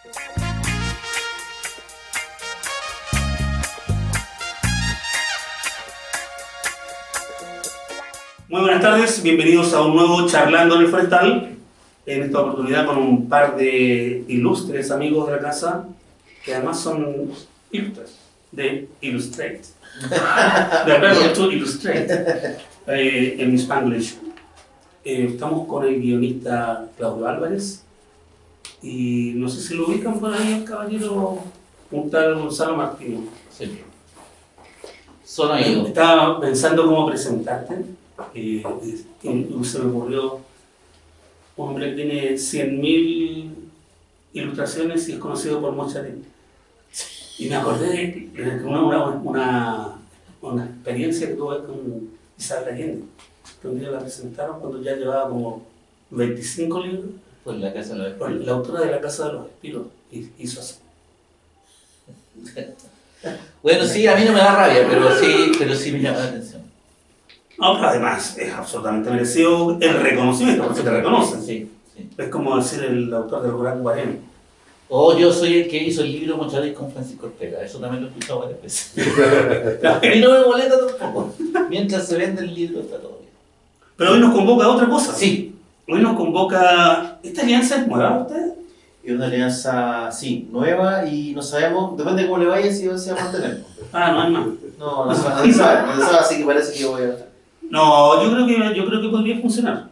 Muy buenas tardes, bienvenidos a un nuevo Charlando en el Forestal. En esta oportunidad con un par de ilustres amigos de la casa, que además son ilustres, de Illustrate. De verbo to illustrate, en Spanglish. Estamos con el guionista Claudio Álvarez, y no sé si lo ubican por ahí el caballero, un tal Gonzalo Martínez. Sí. Son amigos. Estaba pensando cómo presentarte, y se me ocurrió un hombre que tiene 100.000 ilustraciones y es conocido por mucha gente. Y me acordé de una experiencia que tuve con Isabel Allende, que un día la presentaron cuando ya llevaba como 25 libros. Pues la Casa de los Pues Espinos. la autora de La Casa de los Espinos hizo así. Bueno, sí, a mí no me da rabia, pero sí me llama la atención. No, pero además es absolutamente merecido el reconocimiento, porque te reconocen. Sí, sí. Es como decir el autor del Huracán Guarén. O yo soy el que hizo el libro Mochadís con Francisco Ortega, eso también lo he escuchado varias veces. Y no me molesta tampoco. Mientras se vende el libro está todo bien. Pero hoy nos convoca otra cosa. Sí. Hoy nos convoca... ¿Esta alianza es nueva ustedes? Es una alianza, sí, nueva y no sabemos, depende de cómo le vaya, si se va a mantener. Ah, no hay más. No se sabe, así que parece que yo voy a... No, yo creo que podría funcionar.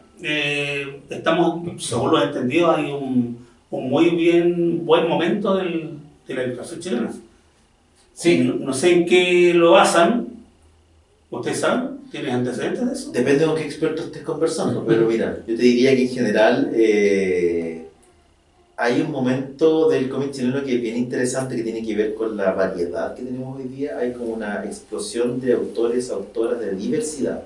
Estamos, según lo entendido, hay un muy buen momento de la ilustración chilena. Sí. No sé en qué lo basan. ¿Ustedes saben? ¿Tienes antecedentes de eso? Depende con qué experto estés conversando, pero mira, yo te diría que en general hay un momento del cómic chileno que es bien interesante, que tiene que ver con la variedad que tenemos hoy día. Hay como una explosión de autores, autoras, de diversidad.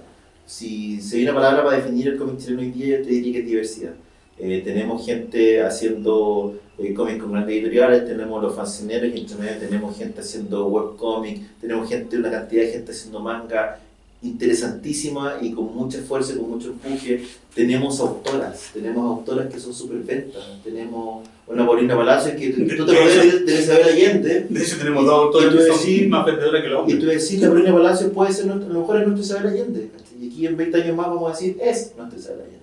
Si hay una palabra para definir el cómic chileno hoy día, yo te diría que es diversidad. Tenemos gente haciendo cómics con grandes editoriales, tenemos los fanzineros y entre medio tenemos gente haciendo webcomic, tenemos una cantidad de gente haciendo manga interesantísima y con mucho esfuerzo y con mucho empuje. Tenemos autoras que son súper ventas. Tenemos una Paulina Palacios que tú te puedes de Isabel Allende. De hecho, tenemos dos autores que son más vendedoras que la otra. Y tú decís, la Paulina Palacios puede ser, a lo mejor es nuestra Isabel Allende. Y aquí en 20 años más vamos a decir, es nuestra Isabel Allende.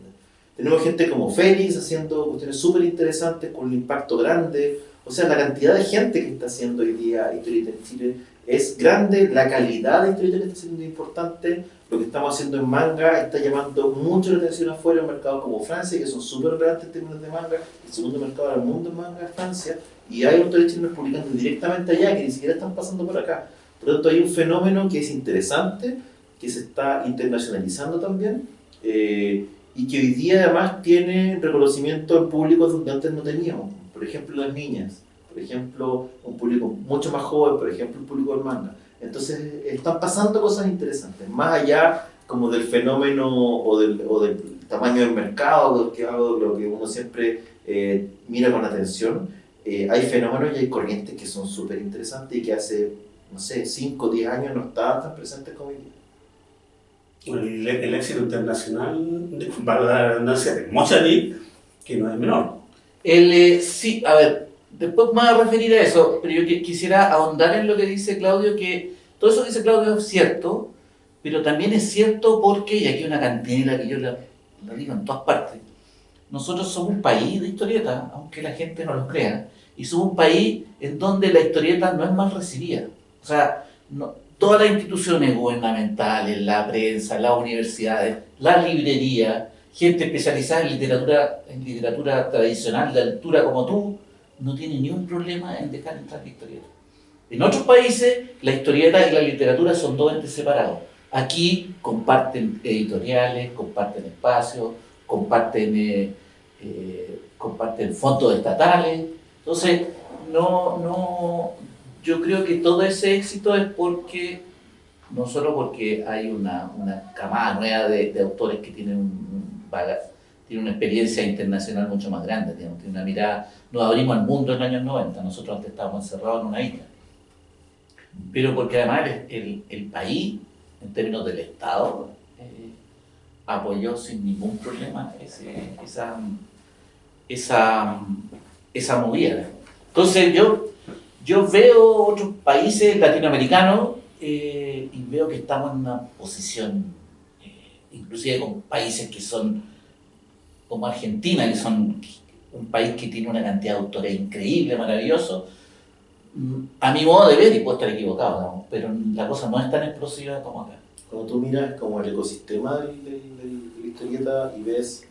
Tenemos gente como Félix haciendo cuestiones súper interesantes con un impacto grande. O sea, la cantidad de gente que está haciendo hoy día historieta en Chile es grande, la calidad de historieta que está siendo importante. Lo que estamos haciendo en manga está llamando mucho la atención afuera en mercados como Francia, que son súper relevantes en términos de manga. El segundo mercado del mundo en manga es Francia. Y hay autores chilenos publicando directamente allá que ni siquiera están pasando por acá. Por lo tanto, hay un fenómeno que es interesante, que se está internacionalizando también. Y que hoy día además tiene reconocimiento en públicos donde antes no teníamos. Por ejemplo, las niñas, por ejemplo, un público mucho más joven, por ejemplo, el público del manga. Entonces, están pasando cosas interesantes, más allá como del fenómeno o del tamaño del mercado, lo que uno siempre mira con atención. Hay fenómenos y hay corrientes que son súper interesantes y que hace, no sé, 5 o 10 años no estaban tan presentes como hoy día. Bueno, el éxito internacional, para la redundancia, de Mochadí, que no es menor. Sí, a ver, después me voy a referir a eso, pero yo quisiera ahondar en lo que dice Claudio, que todo eso que dice Claudio es cierto, pero también es cierto porque, y aquí hay una cantidad que yo la digo en todas partes, nosotros somos un país de historieta, aunque la gente no lo crea, y somos un país en donde la historieta no es mal recibida. O sea, todas las instituciones gubernamentales, la prensa, las universidades, las librerías, gente especializada en literatura tradicional de altura como tú, no tiene ni un problema en dejar entrar la historieta. En otros países, la historieta y la literatura son dos entes separados. Aquí comparten editoriales, comparten espacios, comparten fondos estatales. Entonces, yo creo que todo ese éxito es porque, no solo porque hay una camada nueva de autores que tienen tiene una experiencia internacional mucho más grande, tiene una mirada, nos abrimos al mundo en los años 90, nosotros antes estábamos encerrados en una isla, pero porque además el país, en términos del Estado, apoyó sin ningún problema esa movida. Entonces yo veo otros países latinoamericanos y veo que estamos en una posición, inclusive con países que son como Argentina, que son un país que tiene una cantidad de autores increíble, maravilloso. A mi modo de ver, y puedo estar equivocado, digamos, pero la cosa no es tan explosiva como acá. Cuando tú miras como el ecosistema de la historieta y ves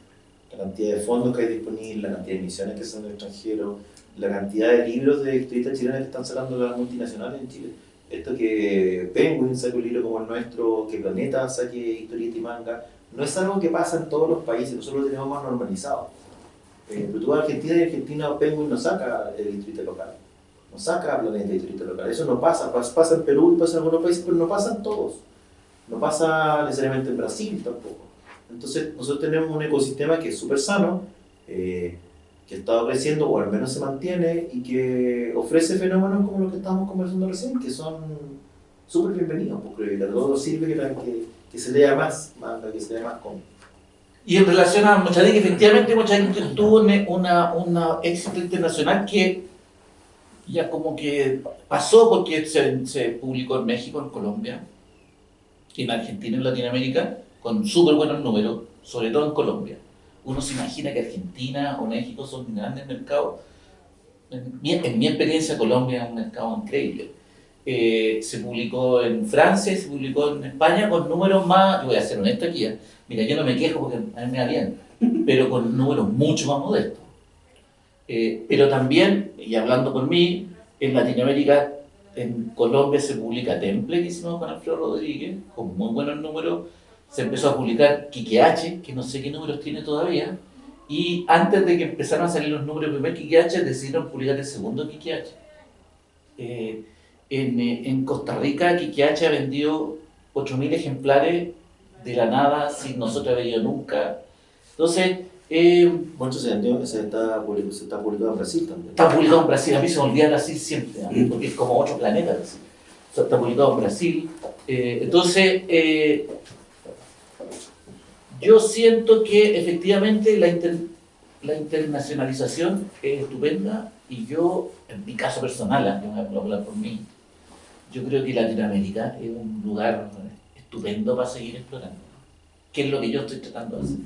la cantidad de fondos que hay disponibles, la cantidad de emisiones que son del extranjero, la cantidad de libros de historietas chilenas que están sacando las multinacionales en Chile, esto que Penguin saque un libro como el nuestro, que Planeta saque historieta y manga, no es algo que pasa en todos los países, nosotros lo tenemos más normalizado. Pero tú vas a Argentina y Argentina Penguin no saca el historieta local, no saca Planeta historieta local, eso no pasa, pasa en Perú y pasa en algunos países, pero no pasa en todos. No pasa necesariamente en Brasil tampoco. Entonces nosotros tenemos un ecosistema que es súper sano, que ha estado creciendo o al menos se mantiene y que ofrece fenómenos como los que estábamos conversando recién, que son súper bienvenidos, porque a todos sirve que se lea más manga, que se lea más cómic. Y en relación a Mochadín, efectivamente Mochadín tuvo una éxito internacional que ya como que pasó porque se publicó en México, en Colombia, en Argentina, en Latinoamérica, con súper buenos números, sobre todo en Colombia. Uno se imagina que Argentina o México son grandes mercados. En mi experiencia, Colombia es un mercado increíble. Se publicó en Francia, se publicó en España con números más, yo voy a ser honesto aquí, mira, yo no me quejo porque a mí me va bien, pero con números mucho más modestos. Pero también, y hablando por mí, en Latinoamérica, en Colombia se publica Temple, que hicimos con Alfredo Rodríguez, con muy buenos números. Se empezó a publicar Quique H, que no sé qué números tiene todavía. Y antes de que empezaran a salir los números del primer Quique H, decidieron publicar el segundo Quique H. En Costa Rica, Quique H ha vendido 8.000 ejemplares de la nada, sin nosotros haber ido nunca. Entonces, Bueno, se está publicado en Brasil también. está publicado en Brasil, a mí se me olvida Brasil siempre, ¿no? Porque es como otro planeta Brasil. Está publicado en Brasil. Entonces, yo siento que efectivamente la internacionalización es estupenda y yo, en mi caso personal, yo me voy a hablar por mí, yo creo que Latinoamérica es un lugar estupendo para seguir explorando, ¿no? Que es lo que yo estoy tratando de hacer.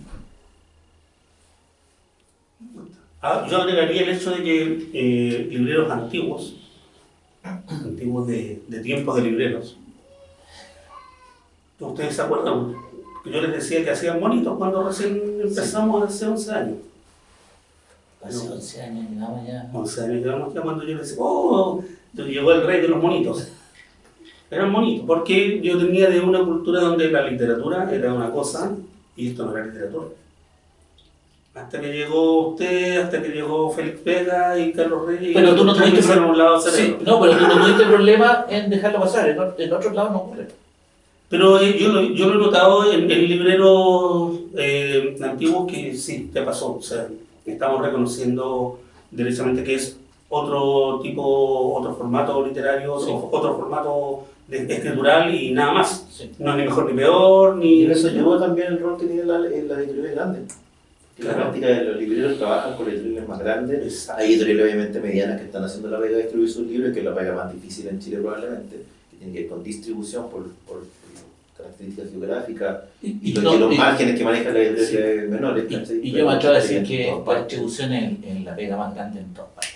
Yo agregaría el hecho de que libreros antiguos de tiempos de libreros, ¿ustedes se acuerdan? Yo les decía que hacían bonitos cuando recién empezamos hace 11 años. Hace 11 años llegamos ya. 11 años llevamos ya cuando yo les decía, oh, llegó el rey de los monitos. Eran bonitos, porque yo tenía de una cultura donde la literatura era una cosa y esto no era literatura. Hasta que llegó usted, hasta que llegó Félix Vega y Carlos Reyes. Pero tú no tuviste problema. Un lado sí, no, pero tú no tuviste problema en dejarlo pasar, en otros lados no ocurre. Pero yo lo he notado en libreros antiguos que sí, te pasó. O sea, estamos reconociendo derechamente que es otro tipo, otro formato literario, Sí. otro formato escritural y nada más. Sí. No es ni mejor ni peor, ni... Y en eso ayudó también el rol que tiene las editoriales grandes. En la Claro. práctica de los libreros trabajan con editoriales más grandes. Exacto. Hay editoriales obviamente medianas que están haciendo la pega de distribuir sus libros, que es la pega más difícil en Chile probablemente, que tiene que ver con distribución por características geográficas y los márgenes que manejan las editoriales menores. ¿cachai? Y Pero yo me atrevo a decir en que todas la partes. distribución es la pega más grande en todas partes.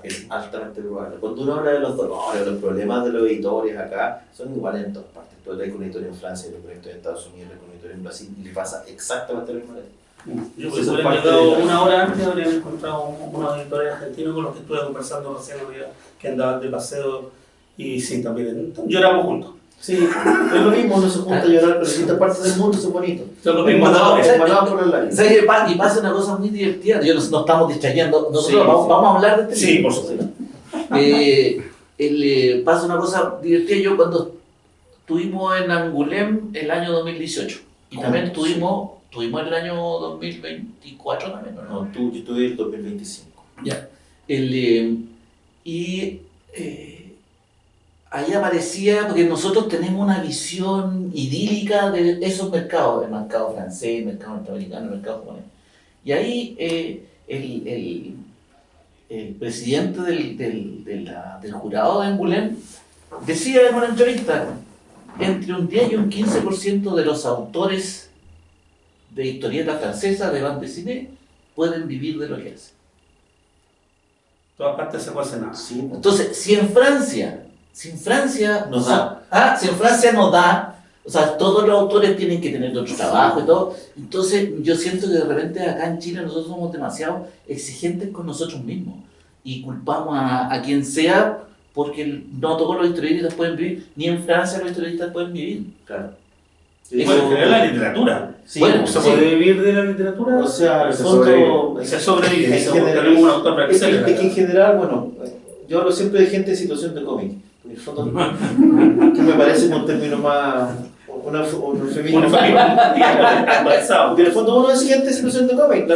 Es altamente probable. Cuando uno habla de los dolores, los problemas de los editores acá, son iguales en todas partes. Tú hablas con un editor en Francia, con un editor en Estados Unidos, con un editor en Brasil, y le pasa exactamente lo mismo. Yo Sí, si son hubiera parte llegado de la- una hora antes, habría encontrado unos editores argentinos con los que estuve conversando recién el día que andaban de paseo y sí, también lloramos juntos. Sí, es lo mismo, uno se junta a llorar, pero en distintas partes del mundo son bonitos. Son los mismos dolores. Embalados por el lápiz. ¿Sabes qué pasa? Y pasa una cosa muy divertida. Yo nos estamos distrayendo. Nosotros Sí, vamos, sí. vamos a hablar de este Sí, libro. por supuesto. Pasa una cosa divertida. Yo cuando estuvimos en Angulem el año 2018 y también tuvimos el año 2024 también, ¿no? No, yo tuve el 2025. Ya. Ahí aparecía, porque nosotros tenemos una visión idílica de esos mercados, el mercado francés, el mercado norteamericano, el mercado japonés. Y ahí el presidente del jurado de Angoulême decía en una entrevista, entre un 10 y un 15% de los autores de historietas francesas, de bande dessinée, pueden vivir de lo que hacen. Todas partes se puede hacer nada. Sí, Entonces, si en Francia Nos da. si en Francia no da, o sea, todos los autores tienen que tener otro trabajo y todo, entonces yo siento que de repente acá en Chile nosotros somos demasiado exigentes con nosotros mismos y culpamos a quien sea porque no todos los historietistas pueden vivir, ni en Francia los historietistas pueden vivir. claro. Y puede crear la literatura. Sí, Bueno, ¿Se sí. puede vivir de la literatura? O sea, al Se fondo, Se sobrevive. en Se general- tenemos un autor para es que Excel. en general, bueno, yo hablo siempre de gente en situación de cómic. En el fondo, que me parece un término más, un eufemismo. Una familia actualizado. Porque en el fondo uno es gente en situación de cómic.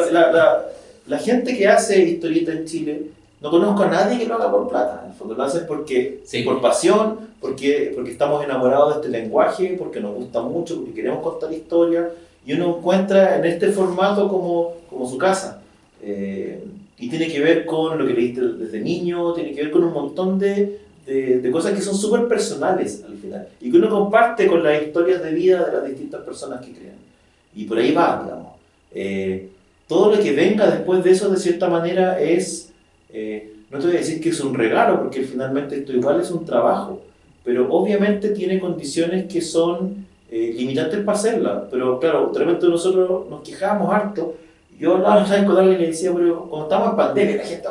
La gente que hace historieta en Chile, no conozco a nadie que lo haga por plata. En el fondo lo hacen porque, Sí. por pasión, porque estamos enamorados de este lenguaje, porque nos gusta mucho, porque queremos contar historias. Y uno encuentra en este formato como su casa. Y tiene que ver con lo que leíste desde niño, tiene que ver con un montón de cosas que son súper personales al final. Y que uno comparte con las historias de vida de las distintas personas que crean. Y por ahí va, digamos. Todo lo que venga después de eso, de cierta manera, es... no te voy a decir que es un regalo, porque finalmente esto igual es un trabajo. Pero obviamente tiene condiciones que son limitantes para hacerla. Pero claro, de repente nosotros nos quejábamos harto. Yo hablaba con alguien y le decía, pero cuando estábamos en pandemia, la gente,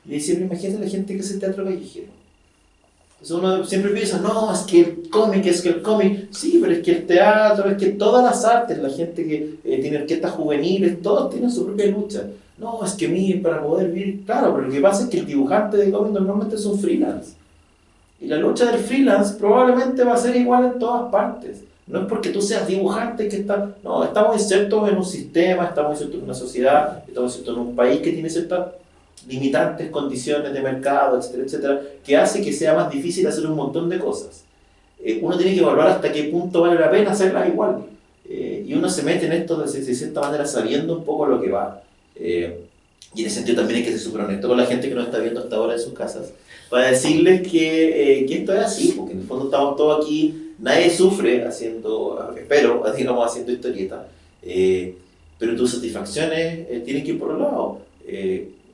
y le decía, pero imagínate la gente que hace teatro callejero. Entonces uno siempre piensa, no, es que el cómic, sí, pero es que el teatro, es que todas las artes, la gente que tiene orquestas juveniles, todos tienen su propia lucha. No, es que para poder vivir, claro, pero lo que pasa es que el dibujante de cómic normalmente es un freelance. Y la lucha del freelance probablemente va a ser igual en todas partes. No es porque tú seas dibujante que no, estamos insertos en un sistema, estamos insertos en una sociedad, estamos insertos en un país que tiene ciertas limitantes condiciones de mercado, etcétera, etcétera, que hace que sea más difícil hacer un montón de cosas. Uno tiene que evaluar hasta qué punto vale la pena hacerlas igual. Y uno se mete en esto de cierta manera sabiendo un poco lo que va. Y en ese sentido también hay que ser súper honesto con la gente que nos está viendo hasta ahora en sus casas, para decirles que esto es así, porque en el fondo estamos todos aquí, nadie sufre espero, digamos, haciendo historieta, pero tus satisfacciones tienen que ir por un lado.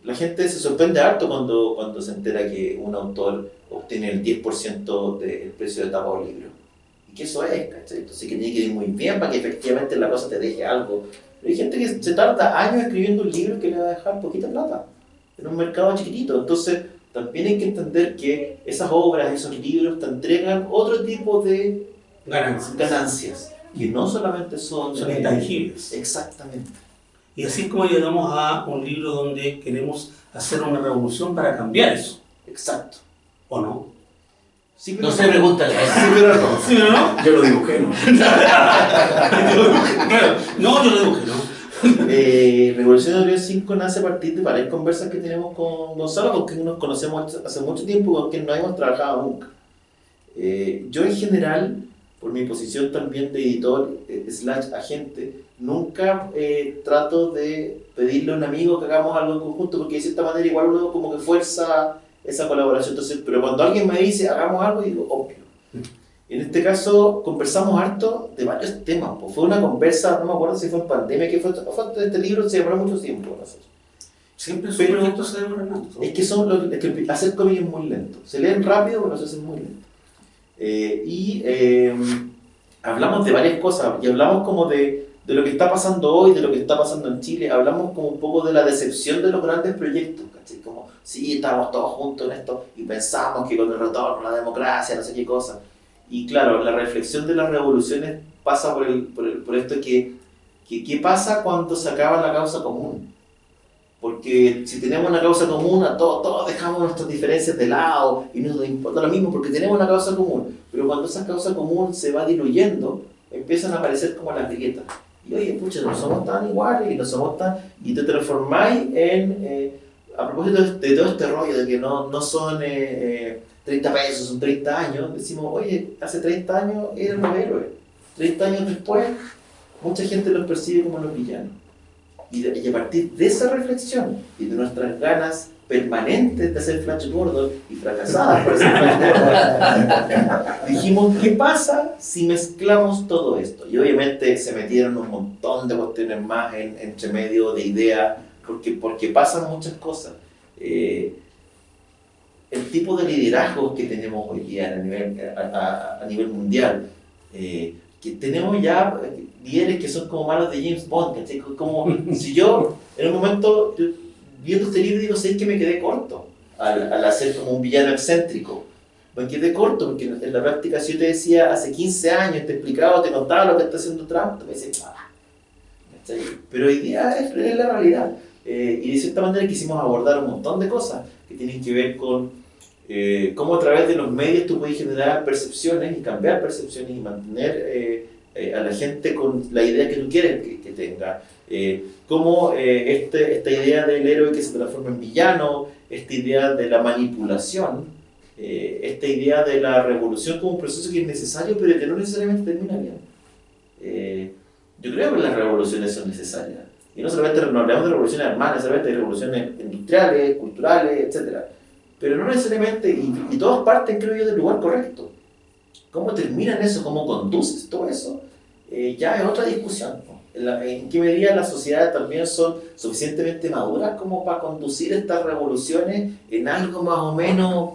La gente se sorprende harto cuando se entera que un autor obtiene el 10% del precio de tapa de un libro. Y que eso es, ¿cachai? Entonces que tiene que ir muy bien para que efectivamente la cosa te deje algo. Pero hay gente que se tarda años escribiendo un libro que le va a dejar poquita plata en un mercado chiquitito. Entonces también hay que entender que esas obras, esos libros te entregan otro tipo de ganancias que no solamente son intangibles. Exactamente. Y así es como llegamos a un libro donde queremos hacer una revolución para cambiar eso. Exacto. ¿O no? Sí, pero No se pregunta Sí, pero no. ¿Sí o no? Yo lo dibujé, ¿no? Claro. No, yo lo dibujé, ¿no? Revolución de Orión 5 nace a partir de varias conversas que tenemos con Gonzalo, con quien nos conocemos hace mucho tiempo, con quien no hemos trabajado nunca. Yo en general, por mi posición también de editor / agente, nunca trato de pedirle a un amigo que hagamos algo en conjunto, porque de cierta manera igual uno como que fuerza esa colaboración. Entonces, pero cuando alguien me dice hagamos algo, digo, obvio. En este caso conversamos harto de varios temas, pues fue una conversa, no me acuerdo si fue en pandemia, que fue este libro, se demoró mucho tiempo en hacer. Siempre Pero- son proyectos se demoran tanto. Es que hacer cómic es muy lento, se leen rápido pero se hacen muy lento. Hablamos de varias cosas y hablamos como de lo que está pasando hoy, de lo que está pasando en Chile, hablamos como un poco de la decepción de los grandes proyectos, ¿cachai? Como, sí, estábamos todos juntos en esto y pensamos que con el retorno a la democracia, no sé qué cosa. Y claro, la reflexión de las revoluciones pasa por esto que ¿qué pasa cuando se acaba la causa común? Porque si tenemos una causa común, todos dejamos nuestras diferencias de lado y no nos importa lo mismo porque tenemos una causa común. Pero cuando esa causa común se va diluyendo, empiezan a aparecer como las grietas. Y oye, pucha, no somos tan iguales y no somos tan... Y te transformáis en... a propósito de todo este rollo de que no son 30 pesos, son 30 años, decimos, oye, hace 30 años eran los héroes. 30 años después, mucha gente los percibe como los villanos. Y a partir de esa reflexión y de nuestras ganas permanentes de hacer Flash Gordon y fracasadas por hacer Flash Gordon, dijimos, ¿qué pasa si mezclamos todo esto? Y obviamente se metieron un montón de cuestiones más entre medio de ideas, porque pasan muchas cosas. El tipo de liderazgo que tenemos hoy día a nivel mundial, que tenemos ya líderes que son como malos de James Bond, ¿cachai? Como si yo en un momento viendo este libro digo, sé que me quedé corto al hacer como un villano excéntrico. Me quedé corto porque en la práctica si yo te decía hace 15 años, te explicaba, te contaba lo que está haciendo Trump, tú me decías, ¿cachai? Pero hoy día es la realidad. Y de cierta manera quisimos abordar un montón de cosas que tienen que ver con cómo a través de los medios tú puedes generar percepciones y cambiar percepciones y mantener a la gente con la idea que tú quieres que tenga. Cómo esta idea del héroe que se transforma en villano, esta idea de la manipulación, esta idea de la revolución como un proceso que es necesario pero que no necesariamente termina bien. Yo creo que las revoluciones son necesarias. Y no solamente no hablamos de revoluciones armadas, solamente de revoluciones industriales, culturales, etc. Pero no necesariamente, y todas parten, creo yo, del lugar correcto. ¿Cómo terminan eso? ¿Cómo conduces todo eso? Ya es otra discusión, ¿no? ¿En qué medida las sociedades también son suficientemente maduras como para conducir estas revoluciones en algo más o menos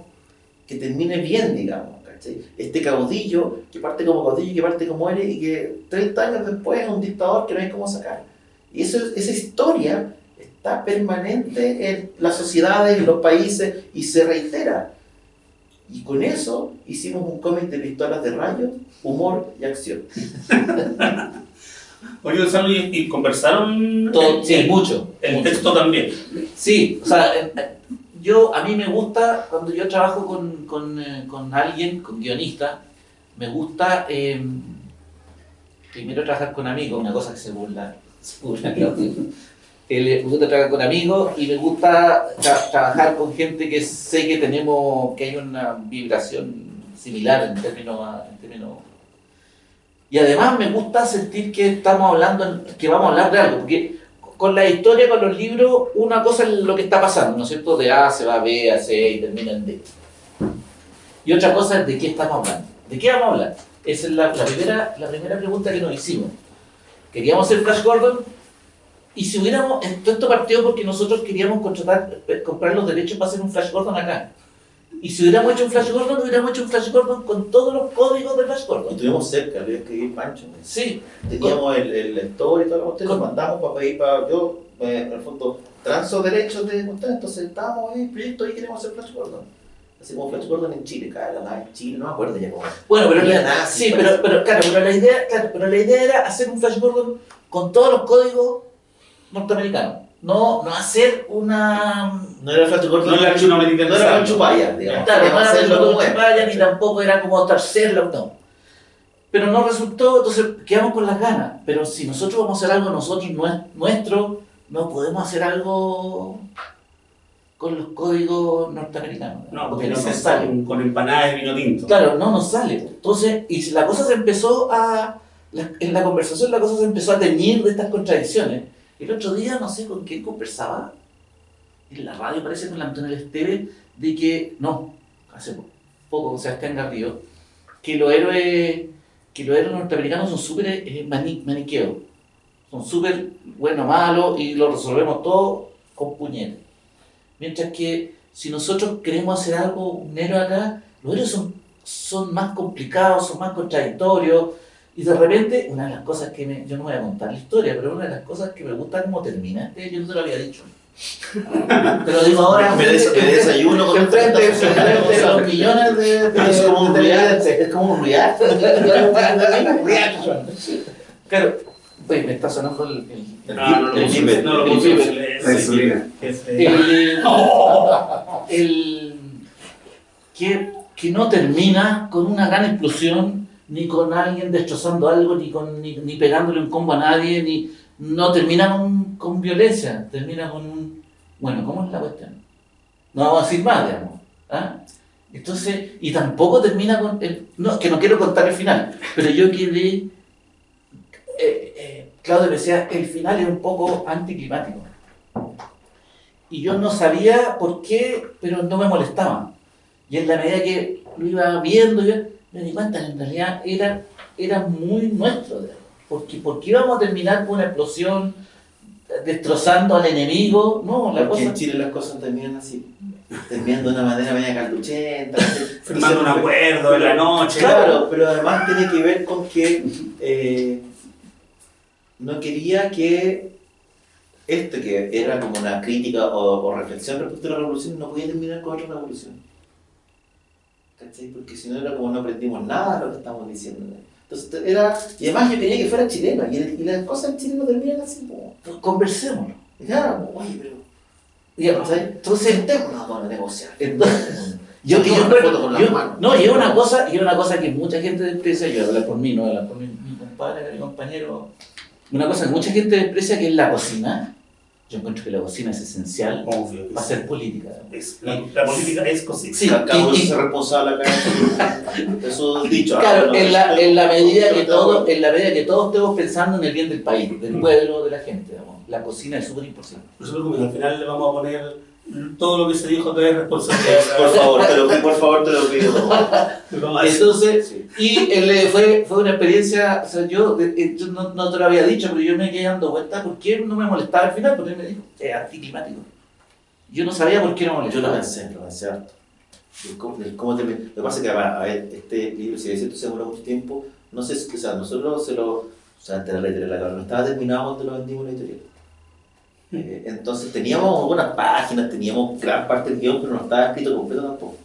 que termine bien, digamos? ¿Cachai? Este caudillo, que parte como caudillo, que parte como héroe, y que 30 años después es un dictador que no hay cómo sacar. Y esa historia está permanente en las sociedades, en los países, y se reitera. Y con eso hicimos un cómic de pistolas de rayos, humor y acción. Oye, Gonzalo, ¿y conversaron? Sí, mucho. El texto también. Sí, o sea, a mí me gusta, cuando yo trabajo con alguien, con guionista, me gusta primero trabajar con amigos, una cosa que se burla Claudio. Me gusta trabajar con amigos y me gusta trabajar con gente que sé que hay una vibración similar en términos. Y además me gusta sentir que vamos a hablar de algo, porque con la historia, con los libros, una cosa es lo que está pasando, ¿no es cierto? De A se va a B, a C y termina en D. Y otra cosa es de qué estamos hablando. ¿De qué vamos a hablar? Esa es la primera pregunta que nos hicimos. Queríamos hacer Flash Gordon, y si hubiéramos, esto partió porque nosotros queríamos comprar los derechos para hacer un Flash Gordon acá. Y si hubiéramos hecho un Flash Gordon con todos los códigos de Flash Gordon. Y estuvimos cerca, había que ir Pancho. Sí. Teníamos el lector y todo lo que ustedes nos mandamos para pedir yo, en el fondo, transo derechos de ustedes, entonces estábamos en el proyecto y queremos hacer Flash Gordon. Hacemos Flash Gordon en Chile, cada nada en Chile, no me acuerdo ya cómo. Bueno, pero la idea era hacer un Flash Gordon con todos los códigos norteamericanos. No hacer una... No era Flash Gordon, no era latinoamericano. No era Chupaya, digamos. Claro, no era Chupaya, ni tampoco era como Tercerlo, no. Pero no resultó, entonces quedamos con las ganas. Pero si nosotros vamos a hacer algo nosotros, nuestro, no podemos hacer algo con los códigos norteamericanos. No, porque no nos sale. Con empanadas de vino tinto. Claro, no nos sale. Entonces, y la cosa se empezó en la conversación la cosa se empezó a teñir de estas contradicciones. El otro día, no sé con quién conversaba, en la radio parece con la Antonella Esteve, de que, hace poco, Sebastián Garrido, que los héroes norteamericanos son súper maniqueos. Son súper bueno, malo, y lo resolvemos todo con puñetes. Mientras que si nosotros queremos hacer algo, un héroe acá, los héroes son más complicados, son más contradictorios. Y de repente, una de las cosas que yo no voy a contar la historia, pero una de las cosas que me gusta cómo termina, yo no te lo había dicho. Te lo digo ahora. Me desayuno con enfrente de los millones de es como un reality. Claro, pues me está sonando el que no termina con una gran explosión, ni con alguien destrozando algo, ni pegándole un combo a nadie, no termina con violencia, termina con bueno, ¿cómo es la cuestión? No vamos a decir más, digamos. ¿Ah? Entonces, y tampoco termina con que no quiero contar el final, pero yo quedé, Claudio decía, el final es un poco anticlimático. y yo no sabía por qué, pero no me molestaba. Y en la medida que lo iba viendo, yo me di cuenta que en realidad era muy nuestro, porque íbamos a terminar con una explosión, destrozando al enemigo. No, la Porque cosa... en Chile las cosas terminan así. Terminan de una manera media calduchenta. Firmando un acuerdo en la noche. Claro, pero además tiene que ver con que no quería que que era como una crítica o reflexión respecto a la revolución, no podía terminar con otra revolución. ¿Cachai? Porque si no era como no aprendimos nada de lo que estamos diciendo. Entonces era, y además yo quería que fuera chileno, y las cosas en Chile no terminan así. Como, Conversémoslo. claro, oye, pero... ¿Cachai? Entonces, sentémonos a negociar. Yo foto con las manos. no, y es una cosa que mucha gente desprecia, yo voy a hablar por mí, no voy a hablar por mi compadre, mi compañero, una cosa que mucha gente desprecia, que es la cocina. Yo encuentro que la cocina es esencial Obvio que para sí. hacer política. La política es cocina. Sí, Cada uno y- se responsable acá de su dicho. Claro, no, en la medida que todo todos estemos pensando en el bien del país, del pueblo, de la gente, digamos, la cocina es súper importante. No se preocupen, al final le vamos a poner todo lo que se dijo que es responsabilidad. Por favor, te lo pido. Vamos a decir. Entonces, Sí. y fue una experiencia, o sea, yo no te lo había dicho, pero yo me quedé dando vueltas porque no me molestaba al final, porque él me dijo, es anticlimático. Yo no sabía por qué no Yo molestaba. lo pensé harto. Lo que pasa es que, a ver, este libro, si es cierto, se demoró mucho tiempo, no sé, o sea, nosotros o sea, antes de la editorial, no estaba terminado cuando lo vendimos en la editorial. Entonces teníamos algunas páginas, teníamos gran parte del guión, pero no estaba escrito completo tampoco.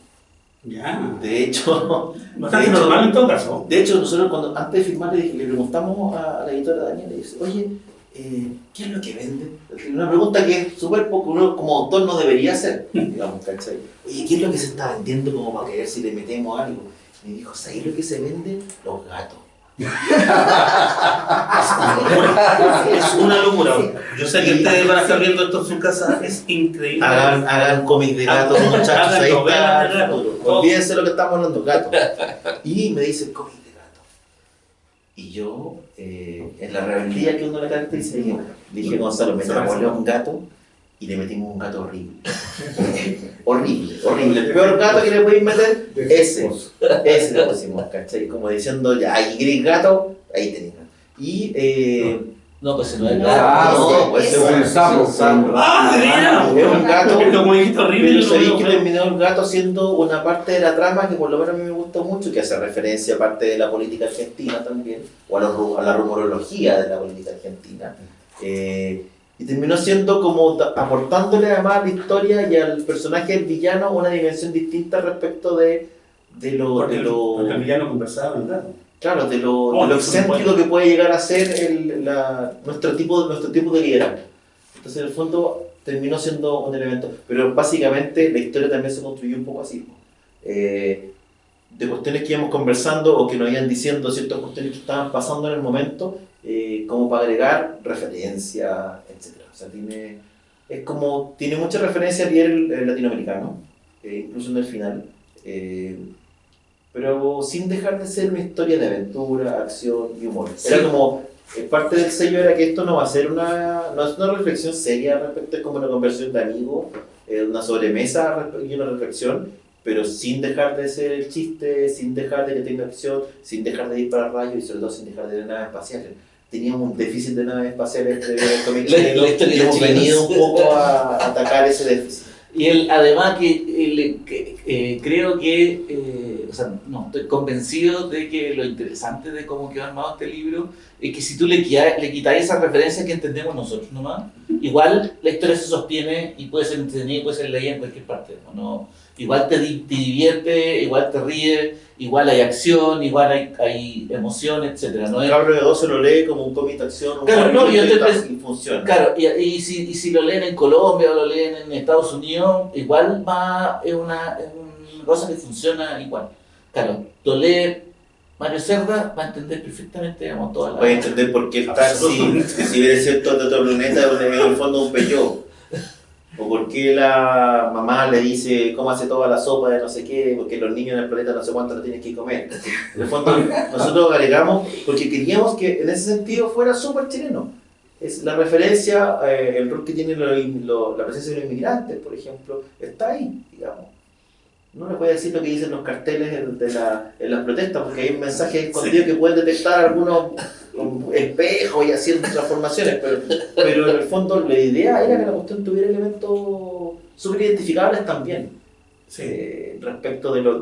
Ya. De hecho, Bastante normal en todo caso. nosotros antes de firmar le preguntamos a la editora Daniela, le dice, oye, ¿qué es lo que venden? Una pregunta que es súper poco, uno como autor no debería hacer, digamos, ¿cachai? Oye, ¿qué es lo que se está vendiendo como para ver si le metemos algo? Me dijo, ¿sabes lo que se vende? Los gatos. Es una locura. Yo sé que ustedes van a estar viendo esto en su casa, es increíble. Hagan cómics de gatos, muchachos, Hagan ahí novelas de está. gatos. Olvídense lo que estamos hablando, gatos. Y me dice, cómic de gatos. Y yo, en la rebeldía que uno le caracteriza, le dije a Gonzalo, metámosle a un gato y le metimos un gato horrible. horrible. El peor gato que le podéis meter, ese le pusimos, ¿cachai? Como diciendo, ya, ahí queréis gato, ahí tenéis gato. Y, No, pues se no es no, claro. pues ese es un sapo. ¡Ah, Adrián! es un gato. Es como dijiste horrible. Pero yo sabéis lo que veo. terminó el gato siendo una parte de la trama que por lo menos a mí me gustó mucho, que hace referencia a parte de la política argentina también, o a la rumorología de la política argentina. Y terminó siendo como aportándole además a la historia y al personaje del villano una dimensión distinta respecto de Porque el lo villano conversaba con el gato. claro, de lo excéntrico que puede llegar a ser nuestro tipo de liderazgo. Entonces, en el fondo, terminó siendo un elemento. Pero básicamente, la historia también se construyó un poco así. De cuestiones que íbamos conversando o que nos iban diciendo ciertas cuestiones que estaban pasando en el momento, como para agregar referencias, etc. O sea, tiene mucha referencia a nivel latinoamericano, incluso en el final. Pero sin dejar de ser una historia de aventura, acción y humor. Sí. Era como, parte del sello era que esto no va a ser no es una reflexión seria respecto, es como una conversación de amigos, una sobremesa y una reflexión, pero sin dejar de ser el chiste, sin dejar de que tenga acción, sin dejar de disparar rayos y sobre todo sin dejar de ver naves espaciales. Teníamos un déficit de naves espaciales de cómic chileno La historia y hemos chilena, venido sí. un poco a atacar ese déficit. Y además creo que, o sea, no, estoy convencido de que lo interesante de cómo quedó armado este libro es que si tú le quitas esas referencias que entendemos nosotros nomás, igual la historia se sostiene y puede ser entretenida, puede ser leída en cualquier parte, ¿no? Igual te divierte, igual te ríe, igual hay acción, igual hay emoción, etc. ¿no? El cabro de 12 lo lee como un cómic de acción, Claro, no, yo y funciona. Claro, y si lo leen en Colombia o lo leen en Estados Unidos, igual es una cosa que funciona igual. Claro, lo lee Mario Cerda, va a entender perfectamente, digamos, toda la... Voy a entender por qué el taxi, si bien es cierto de otro planeta, en el fondo un Peugeot. O por qué la mamá le dice cómo hace toda la sopa de no sé qué, porque los niños en el planeta no sé cuánto lo tienen que comer. En el fondo, nosotros agregamos, porque queríamos que en ese sentido fuera súper chileno. es la referencia, el rol que tiene la presencia de los inmigrantes, por ejemplo, está ahí, digamos. No les voy a decir lo que dicen los carteles en las protestas, porque hay mensajes escondidos que pueden detectar algunos espejos y haciendo transformaciones, pero en el fondo la idea era que la cuestión tuviera elementos súper identificables también, respecto de la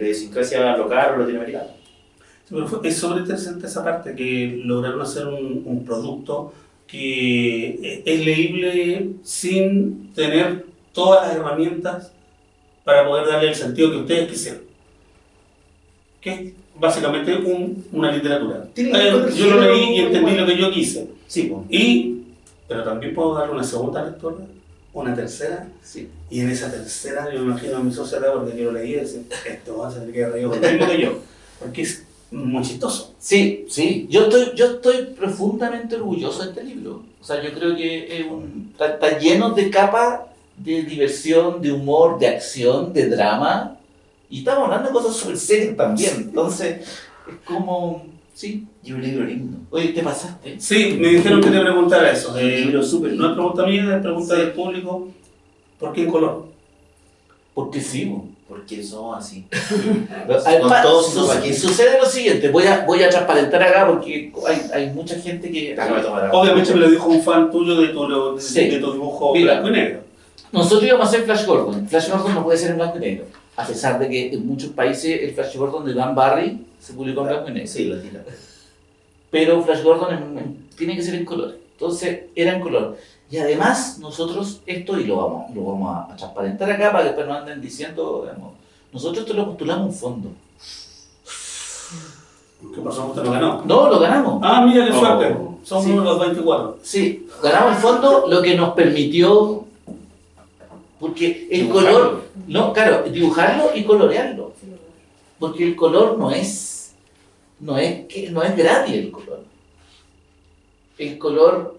idiosincrasia local o latinoamericana. Pero es súper interesante esa parte, que lograron hacer un producto que es leíble sin tener todas las herramientas para poder darle el sentido que ustedes quisieron. Que es básicamente una literatura. Yo lo leí y entendí lo que yo quise. Sí, pues. Pero también puedo darle una segunda lectura, una tercera. Sí. Y en esa tercera yo me imagino a mi socia porque yo lo leí y decía, esto va a tener que reír con lo mismo que yo. Porque es muy chistoso. Sí, sí. Yo estoy profundamente orgulloso de este libro. O sea, yo creo que está lleno de capas de diversión, de humor, de acción, de drama. Y estamos hablando de cosas súper serias también. Entonces, es como... Sí. Y un libro lindo. Oye, ¿te pasaste? Sí, me dijeron que te preguntara eso. Un libro súper lindo. No es pregunta mía, es pregunta del público. ¿Por qué en color? Porque sí, bo. Porque somos así. Sucede lo siguiente, voy a transparentar acá porque hay mucha gente que... Obviamente me lo dijo un fan tuyo de tu dibujo blanco y negro. Nosotros íbamos a hacer Flash Gordon. Flash Gordon no puede ser en blanco y negro. A pesar de que en muchos países el Flash Gordon de Dan Barry se publicó en blanco y negro. Sí, lo tira. Pero Flash Gordon tiene que ser en color. Entonces era en color. Y además nosotros esto, y lo vamos a transparentar acá para que después no anden diciendo, digamos, nosotros esto lo postulamos un fondo. ¿Qué pasó? ¿Usted lo ganó? No, lo ganamos. Ah, mira qué suerte. Son Sí. uno de los 24. Sí, ganamos el fondo, lo que nos permitió, porque el color, no, claro, dibujarlo y colorearlo, porque el color no es gratis el color. El color,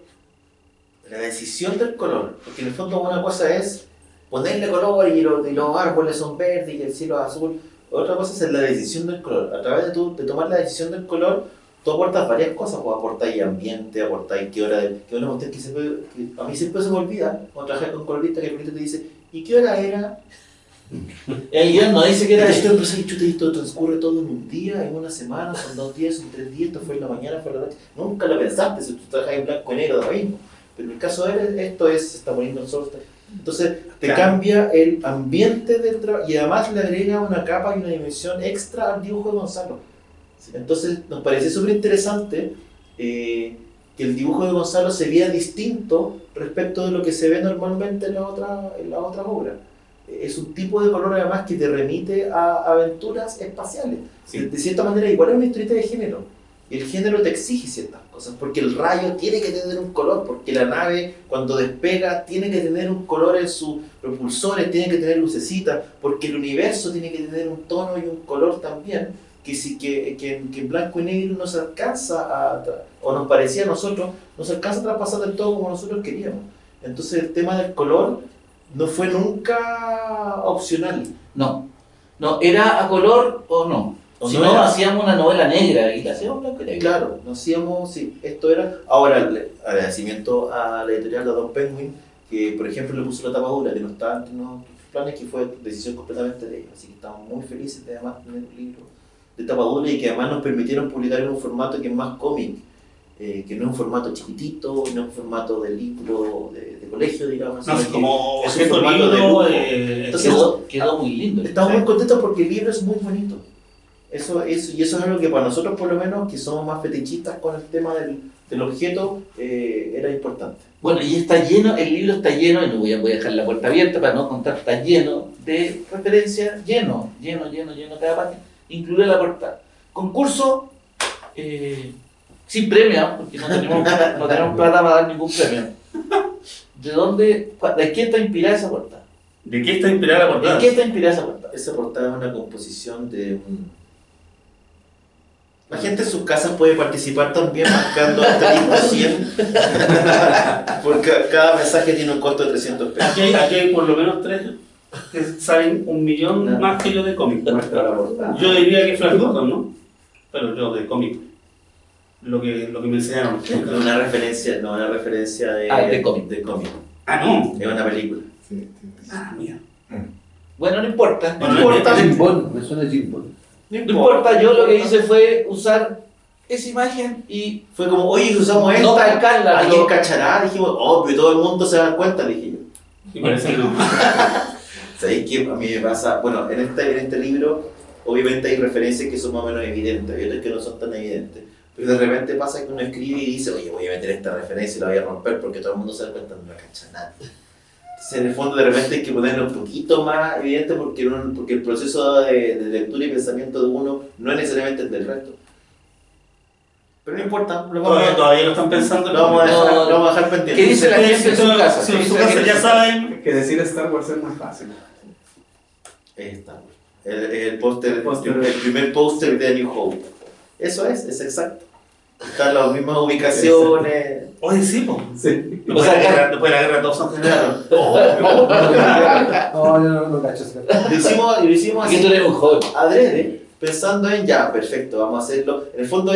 La decisión del color, porque en el fondo una cosa es ponerle color y los árboles son verdes y el cielo es azul. Otra cosa es la decisión del color. A través de tomar la decisión del color, tú aportas varias cosas. Pues aportáis ambiente, aportáis qué hora que a mí siempre se me olvida cuando trabajé con coloristas, que el colorista te dice, ¿y qué hora era? el guión no dice que era Esto esto transcurre todo en un día, en una semana, son 2 días, son 3 días, esto fue en la mañana, fue en la noche. Nunca lo pensaste si tú trabajas en blanco y negro de lo mismo. Pero en el caso de él, se está poniendo el sol. Entonces te cambia el ambiente del trabajo y además le agrega una capa y una dimensión extra al dibujo de Gonzalo. Entonces nos pareció súper interesante que el dibujo de Gonzalo se vea distinto respecto de lo que se ve normalmente en las otras obras. Es un tipo de color además que te remite a aventuras espaciales. Sí. De cierta manera igual es una historieta de género. Y el género te exige ciertas cosas, porque el rayo tiene que tener un color, porque la nave cuando despega tiene que tener un color en sus propulsores, tiene que tener lucecitas, porque el universo tiene que tener un tono y un color también, que en blanco y negro no se alcanza o nos parecía a nosotros, no se alcanza a traspasar del todo como nosotros queríamos. Entonces el tema del color no fue nunca opcional. No, era a color o no. O Si no no, era. hacíamos una novela negra y la hacíamos blanco y negro. Claro, no hacíamos, sí, esto era. Ahora, agradecimiento a la editorial de Don Penguin, que por ejemplo le puso la tapadura, que no estaba entre nuestros planes, que fue decisión completamente de ellos. Así que estamos muy felices de además tener un libro de tapadura y que además nos permitieron publicar en un formato que es más cómic, que no es un formato chiquitito, no es un formato de libro de colegio, digamos. No, es como es un formato de lujo. Entonces, quedó muy lindo. estamos muy contentos porque el libro es muy bonito. Y eso es algo que para nosotros, por lo menos, que somos más fetichistas con el tema del objeto, era importante. Bueno, y está lleno, el libro está lleno, y no voy a dejar la puerta abierta para no contar, está lleno de referencias, lleno, cada página, incluida la portada. Concurso sin premio, porque no tenemos plata para dar ningún premio. ¿De qué está inspirada esa portada? ¿De qué está inspirada la portada? ¿De qué está inspirada esa portada? Esa portada es una composición de La gente en sus casas puede participar también marcando asterisco 100 porque cada mensaje tiene un costo de 300 pesos. Aquí hay por lo menos 3 que saben 1 millón más que yo de cómic. Muestra la portada. Yo diría que Flash Gordon, ¿no? Pero yo de cómic. lo que me enseñaron. No es una referencia, no es una referencia de cómic. De cómic. Ah, no. Es una película. Sí. Ah, mira. Bueno, no importa. Bueno, No importa. Jim Bond, me suena Jim Bond. No importa, yo lo que hice fue usar esa imagen y Fue como, oye, usamos no esta. calcarla. ¿Alguien cachará? Dijimos, oh, pero todo el mundo se da cuenta, dije yo. Y parece que no. ¿Sabéis qué? A mí me pasa, bueno, en este libro obviamente hay referencias que son más o menos evidentes, y otras que no son tan evidentes. Pero de repente pasa que uno escribe y dice, oye, voy a meter esta referencia y la voy a romper porque todo el mundo se da cuenta, no la cacha nada. Entonces, en el fondo, de repente hay que ponerlo un poquito más evidente porque el proceso de lectura y pensamiento de uno no es necesariamente el del resto. Pero no importa, Todavía lo están pensando. lo vamos a dejar pendiente. ¿Qué dice la gente en su casa? Si en su casa ya saben. Que decir Star Wars es más fácil. Ahí está. El póster, Póster. el primer póster de A New Hope. Eso es exacto. Están las mismas ubicaciones. Oye, sí, po. Sí. Después de la guerra todos son generales. No, yo no cacho ese cacho. Lo hicimos ¿Por qué tú así, eres un joven? adrede, pensando en ya, perfecto, vamos a hacerlo. En el fondo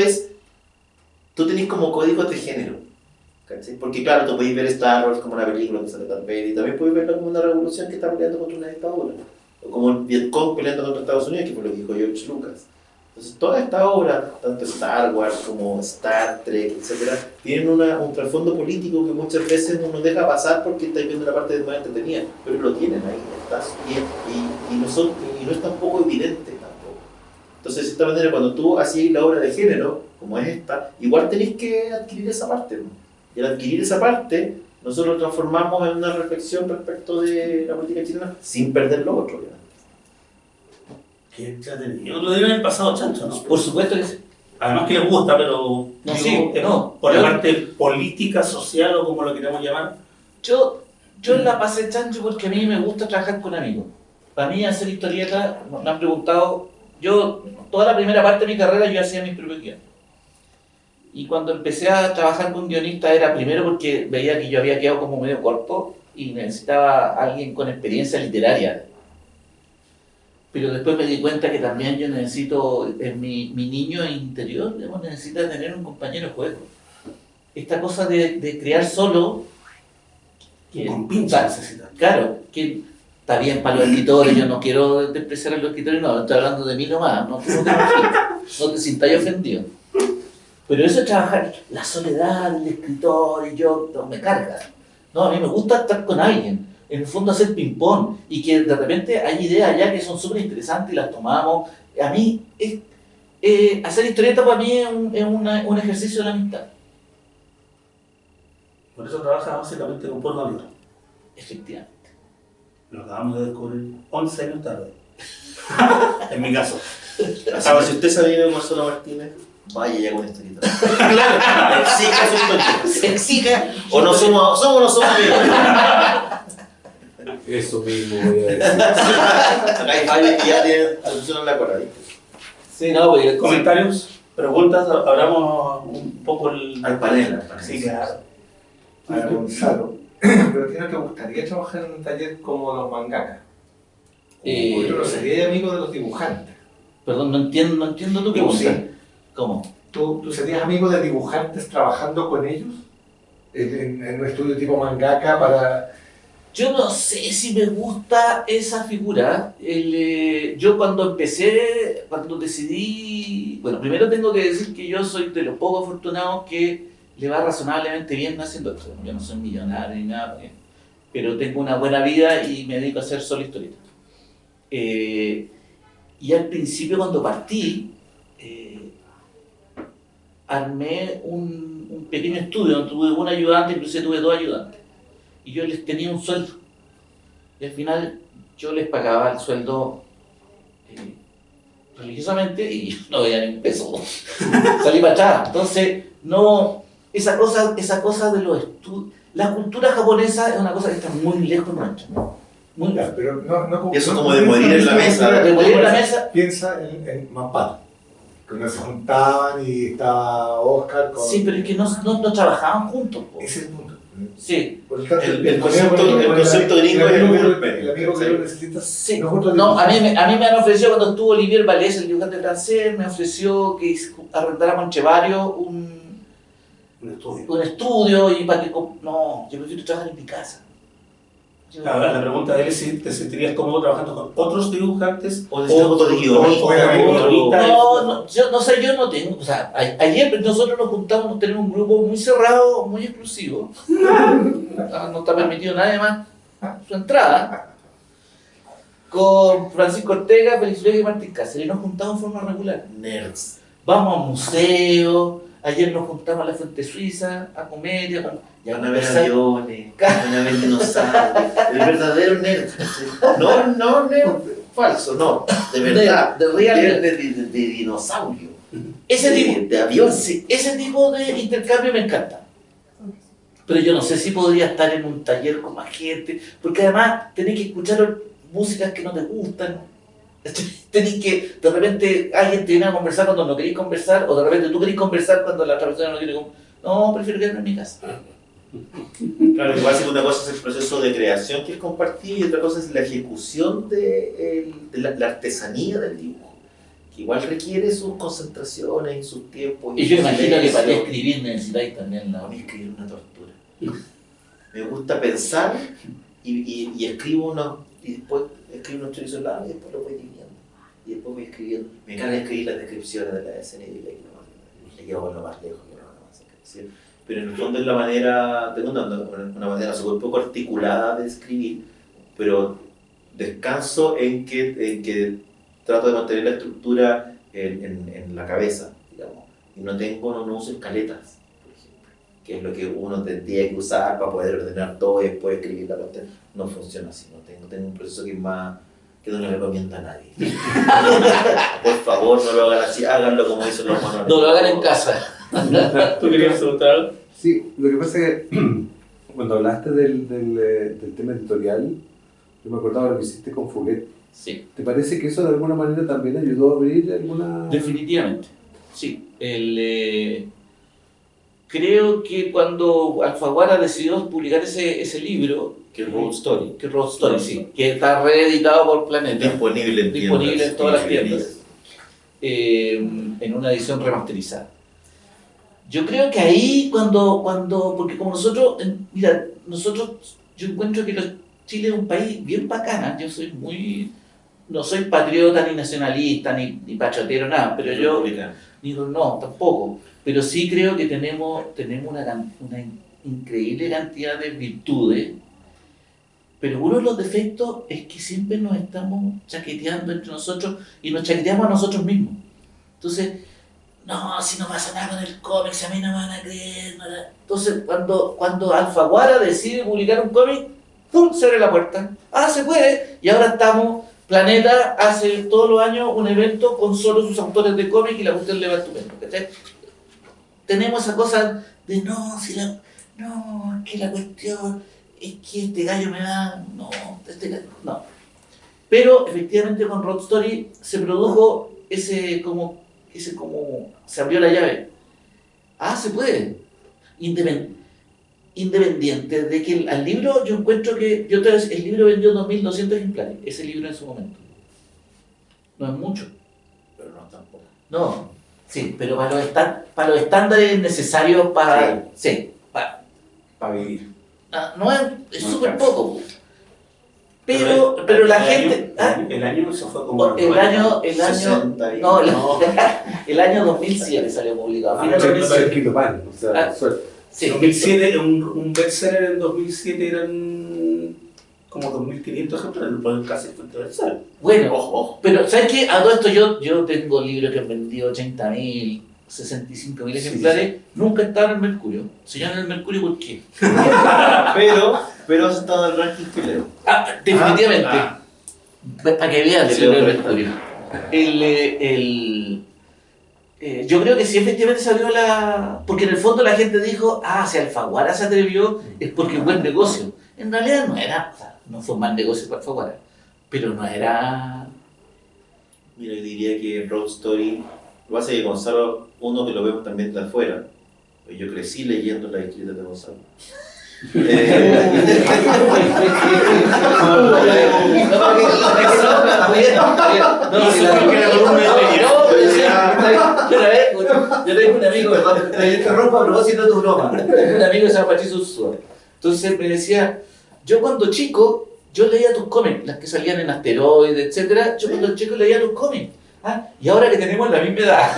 tú tenés como códigos de género. ¿Cachai? Porque claro, tú podés ver Star Wars como una película que sale Darth Vader y también podés verla como una revolución que está peleando contra una dictadura. O como el Vietcong peleando contra Estados Unidos, que fue lo que dijo George Lucas. Entonces, toda esta obra, tanto Star Wars como Star Trek, etc., tienen un trasfondo político que muchas veces uno deja pasar porque está viendo la parte más entretenida, pero lo tienen ahí, está y no es tampoco evidente tampoco. Entonces, de esta manera, cuando tú hacías la obra de género, como es esta, igual tenés que adquirir esa parte, ¿no? Y al adquirir esa parte, nosotros transformamos en una reflexión respecto de la política chilena sin perder lo otro, ¿verdad? Qué entretenido. Lo dieron en el pasado, chancho, ¿no? Por supuesto que sí. Además que les gusta, pero No, digo, sí, no. por la Yo- parte política, social o como lo queramos llamar. Yo la pasé chancho porque a mí me gusta trabajar con amigos. Para mí hacer historieta, me han preguntado, yo toda la primera parte de mi carrera yo hacía mis propios guiones. Y cuando empecé a trabajar con guionistas era primero porque veía que yo había quedado como medio corto y necesitaba a alguien con experiencia literaria. Pero después me di cuenta que también yo necesito, en mi niño interior, digamos, necesita tener un compañero de juego. Esta cosa de crear solo, que Con pincha necesita. claro, que está bien para los escritores, yo no quiero despreciar a los escritores, no, estoy hablando de mí nomás, no te sintáis ofendido. Pero eso es trabajar, la soledad del escritor y yo, no, me carga. No, a mí me gusta estar con alguien, en el fondo hacer ping-pong, y que de repente hay ideas allá que son súper interesantes y las tomamos. A mí, hacer historieta para mí es un ejercicio de la amistad. Por eso trabaja básicamente con puros amigos. Efectivamente. Lo acabamos de descubrir 11 años tarde. En mi caso. Así que si usted sabía de Marcelo Martínez, vaya ya con esta guitarra. Exija su historieta. Se exija. O no somos o no somos amigos. Eso mismo voy a decir. Acá hay fallos que ya tienen solución en la cuerda. Sí, no, porque Comentarios, preguntas, abramos un poco el. Al panel. Sí, claro. A Gonzalo. ¿Pero a ti no te gustaría trabajar en un taller como los mangakas? Porque tú no serías amigo de los dibujantes. Perdón, no entiendo tu pregunta. Sí. ¿Cómo? ¿Tú serías amigo de dibujantes trabajando con ellos? En un estudio tipo mangaka para... Yo no sé si me gusta esa figura. Yo cuando decidí... Bueno, primero tengo que decir que yo soy de los pocos afortunados que le va razonablemente bien haciendo esto. Yo no soy millonario ni nada, pero tengo una buena vida y me dedico a hacer solo historietas. Y al principio cuando partí, armé un pequeño estudio, tuve un ayudante, inclusive tuve 2 ayudantes. Y yo les tenía un sueldo. Y al final yo les pagaba el sueldo religiosamente y no veía ni un peso. Salí para atrás. Entonces, no, esa cosa de los estudios. La cultura japonesa es una cosa que está muy lejos nuestra. Muy lejos. Pero no Eso como de morir en la mesa. De morir en la mesa. Piensa en Mampal, cuando se juntaban y estaba Oscar con... Sí, pero es que no trabajaban juntos. Po. Ese es el punto. Sí. Por lo tanto, El concepto gringo es el europeo. El amigo que lo necesita. Sí. Nosotros No, a mí dibujamos. me han ofrecido cuando estuvo Olivier Vallès, el dibujante francés, me ofreció que arrendáramos entre varios un un estudio y para que... No, yo prefiero trabajar en mi casa. Ahora, la pregunta de él es si te sentirías cómodo trabajando con otros dibujantes O de otro guionista. No, yo no sé, yo no tengo, o sea, ayer nosotros nos juntamos, tenemos un grupo muy cerrado, muy exclusivo, no está permitido nadie más su entrada, con Francisco Ortega, Félix Vega y Martín Cáceres, y nos juntamos de forma regular. Nerds. Vamos a museos, ayer nos juntamos a la Fuente Suiza, a comedia, Van a ver aviones, van a ver dinosaurios. El verdadero nerd. No nerd falso, no. De verdad. de real. De dinosaurio. Ese tipo, de avión. sí, ese tipo de intercambio me encanta. Pero yo no sé si podría estar en un taller con más gente, porque además tenés que escuchar músicas que no te gustan. Tenés que, de repente, alguien te viene a conversar cuando no querés conversar, o de repente tú querés conversar cuando la otra persona no quiere conversar. No, prefiero quedarme en mi casa. Claro, igual que una cosa es el proceso de creación que es compartido y otra cosa es la ejecución de la artesanía del dibujo, que igual requiere sus concentraciones y sus tiempos. Y yo imagino que para silencio. escribir necesitáis también la... A mí escribir una tortura. Me gusta pensar y escribo y después escribo unos chorizos largos y después lo voy dividiendo. Y después voy escribiendo. Me encanta escribir las descripciones de la escena y le llevo lo más lejos que lo más escribir. Pero en el fondo es la manera, tengo una manera súper poco articulada de escribir, pero descanso en que trato de mantener la estructura en la cabeza, digamos, y no uso escaletas, por ejemplo, que es lo que uno tendría que usar para poder ordenar todo y después escribir la parte. No funciona así, tengo un proceso que es más, que no le recomiendo a nadie. Por favor, no lo hagan así, háganlo como dicen los manuales. No lo hagan en casa. ¿Tú querías preguntar algo? Sí, lo que pasa es que cuando hablaste del tema editorial, yo me acordaba lo que hiciste con Fuguet. Sí. ¿Te parece que eso de alguna manera también ayudó a abrir alguna...? Definitivamente, sí. Creo que cuando Alfaguara decidió publicar ese libro, Que Road Story. que Road Story, sí, que está reeditado por Planeta, Disponible en todas las librerías. tiendas, en una edición remasterizada. Yo creo que ahí porque como nosotros, mira, yo encuentro que Chile es un país bien bacana. Yo no soy patriota ni nacionalista ni pachotero, nada, pero yo no, tampoco. Pero sí creo que tenemos una increíble cantidad de virtudes, pero uno de los defectos es que siempre nos estamos chaqueteando entre nosotros y nos chaqueteamos a nosotros mismos. Entonces, no, si no pasa nada con el cómic, si a mí no me van a creer. No. Entonces, cuando Alfaguara decide publicar un cómic, ¡pum!, se abre la puerta. Ah, se puede. Y ahora Planeta hace todos los años un evento con solo sus autores de cómic y la cuestión le va estupendo. ¿Cachai? Tenemos esa cosa de es que la cuestión es que este gallo me da. No. Pero efectivamente con Road Story se produjo ese como se abrió la llave. Ah, se puede. Independiente de que al libro, yo encuentro que el libro vendió 2.200 ejemplares, ese libro en su momento. No es mucho, Pero no tampoco. no, sí, pero para los estándares necesarios para... Sí, Para vivir. no es súper poco. Pero Pero la gente... El año se fue como... El año 60 y- no, el año 2007 salió publicado. Ah, Finales del 2007. kilo pan, o sea, suerte. Sí, 2007, un bestseller en 2007 eran como 2.500 ejemplares, pues casi fue universal. bueno, Ojo. pero ¿sabes qué? A todo esto yo tengo libros que han vendido 80.000, 65.000 ejemplares, nunca estaban en el Mercurio. Se llaman el Mercurio, ¿por qué? Pero has estado en el ranking chileno. Definitivamente. Para que vean Te si leo no es por Mercurio. Yo creo que sí, efectivamente salió porque en el fondo la gente dijo, si Alfaguara se atrevió es porque es buen negocio. En realidad no era, o sea, no fue un mal negocio para Alfaguara, pero no era... Mira, yo diría que Road Story, lo que pasa es que Gonzalo, uno que lo vemos también de afuera, pues yo crecí leyendo las historietas de Gonzalo. Yo tengo un amigo, ¿verdad? Te interrumpo a propósito de tu broma. Tengo un amigo que se llama Patricio Ursúa. Entonces me decía, yo cuando chico, yo leía tus cómics, las que salían en Asteroides, etc. Yo cuando chico leía tus cómics. ¿Ah? Y ahora que tenemos la misma edad.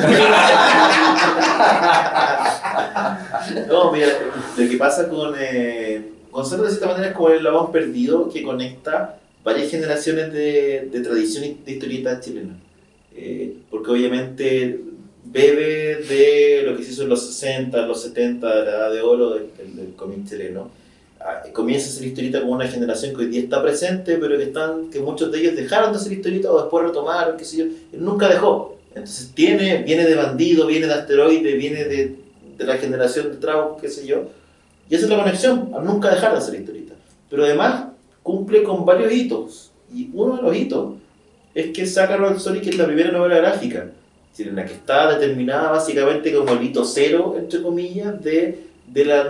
No, mira, lo que pasa con Gonzalo de cierta manera es como el eslabón perdido que conecta varias generaciones de tradición de historietas chilenas. Porque obviamente bebe de lo que se hizo en los 60, los 70, de la edad de oro del cómic chileno. Comienza a ser historieta como una generación que hoy día está presente, pero que muchos de ellos dejaron de hacer historieta o después retomaron, qué sé yo. Él nunca dejó. Entonces viene de Bandido, viene de Asteroide, viene de la generación de Trau, qué sé yo. Y esa es la conexión, al nunca dejar de hacer historieta. Pero además cumple con varios hitos. Y uno de los hitos es que saca Roll Story, que es la primera novela gráfica, en la que está determinada básicamente como el hito cero, entre comillas, del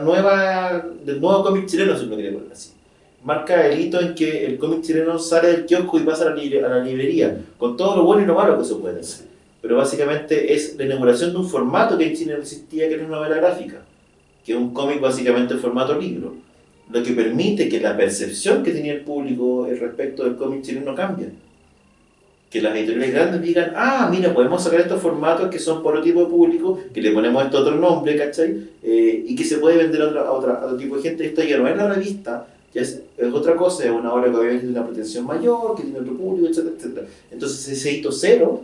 nuevo cómic chileno, si uno quiere poner así. Marca el hito en que el cómic chileno sale del kiosco y pasa a la librería, con todo lo bueno y lo malo que eso puede ser. Pero básicamente es la inauguración de un formato que en Chile no existía, que era una novela gráfica, que es un cómic básicamente en formato libro, lo que permite que la percepción que tenía el público respecto del cómic chileno cambie. Que las editoriales grandes digan, mira, podemos sacar estos formatos que son por otro tipo de público, que le ponemos este otro nombre, ¿cachai? Y que se puede vender a otro tipo de gente. Esto ya no es la revista, ya es otra cosa, es una obra que obviamente tiene una pretensión mayor, que tiene otro público, etcétera, etcétera. Entonces ese hito cero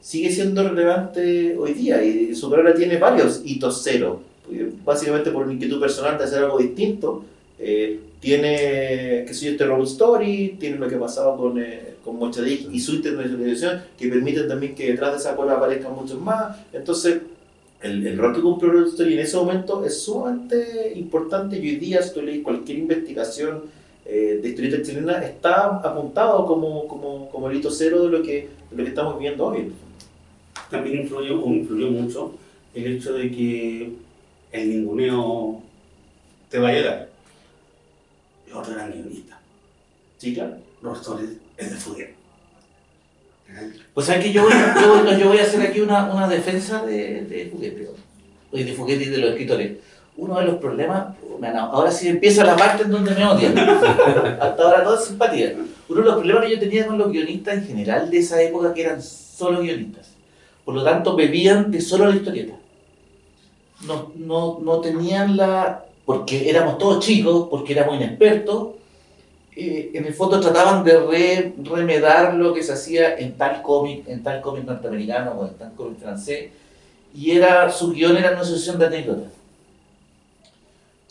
sigue siendo relevante hoy día, y su carrera tiene varios hitos cero, básicamente por una inquietud personal de hacer algo distinto. Tiene, qué sé yo, este Roll Story, tiene lo que ha pasado con Mochadic y su internacionalización, que permiten también que detrás de esa cola aparezcan muchos más. Entonces, el rol que cumple Roll Story en ese momento es sumamente importante, y hoy día, si tú lees cualquier investigación de historieta chilena, está apuntado como el hito cero de lo que estamos viviendo hoy. También influyó mucho el hecho de que el ninguneo te va a llegar. Y otro era guionista. Sí, claro. Roll Story es de Fuguet. Pues sabes que yo voy a hacer aquí una defensa de Fuguet, y de Fuguet y de los escritores. Uno de los problemas, ahora sí empieza la parte en donde me odian. Hasta ahora todo es simpatía. Uno de los problemas que yo tenía con los guionistas en general de esa época, que eran solo guionistas. Por lo tanto, bebían de solo la historieta. No tenían porque éramos todos chicos, porque éramos inexpertos. En el fondo trataban de remedar lo que se hacía en tal cómic norteamericano o en tal cómic francés, y su guión era una sucesión de anécdotas.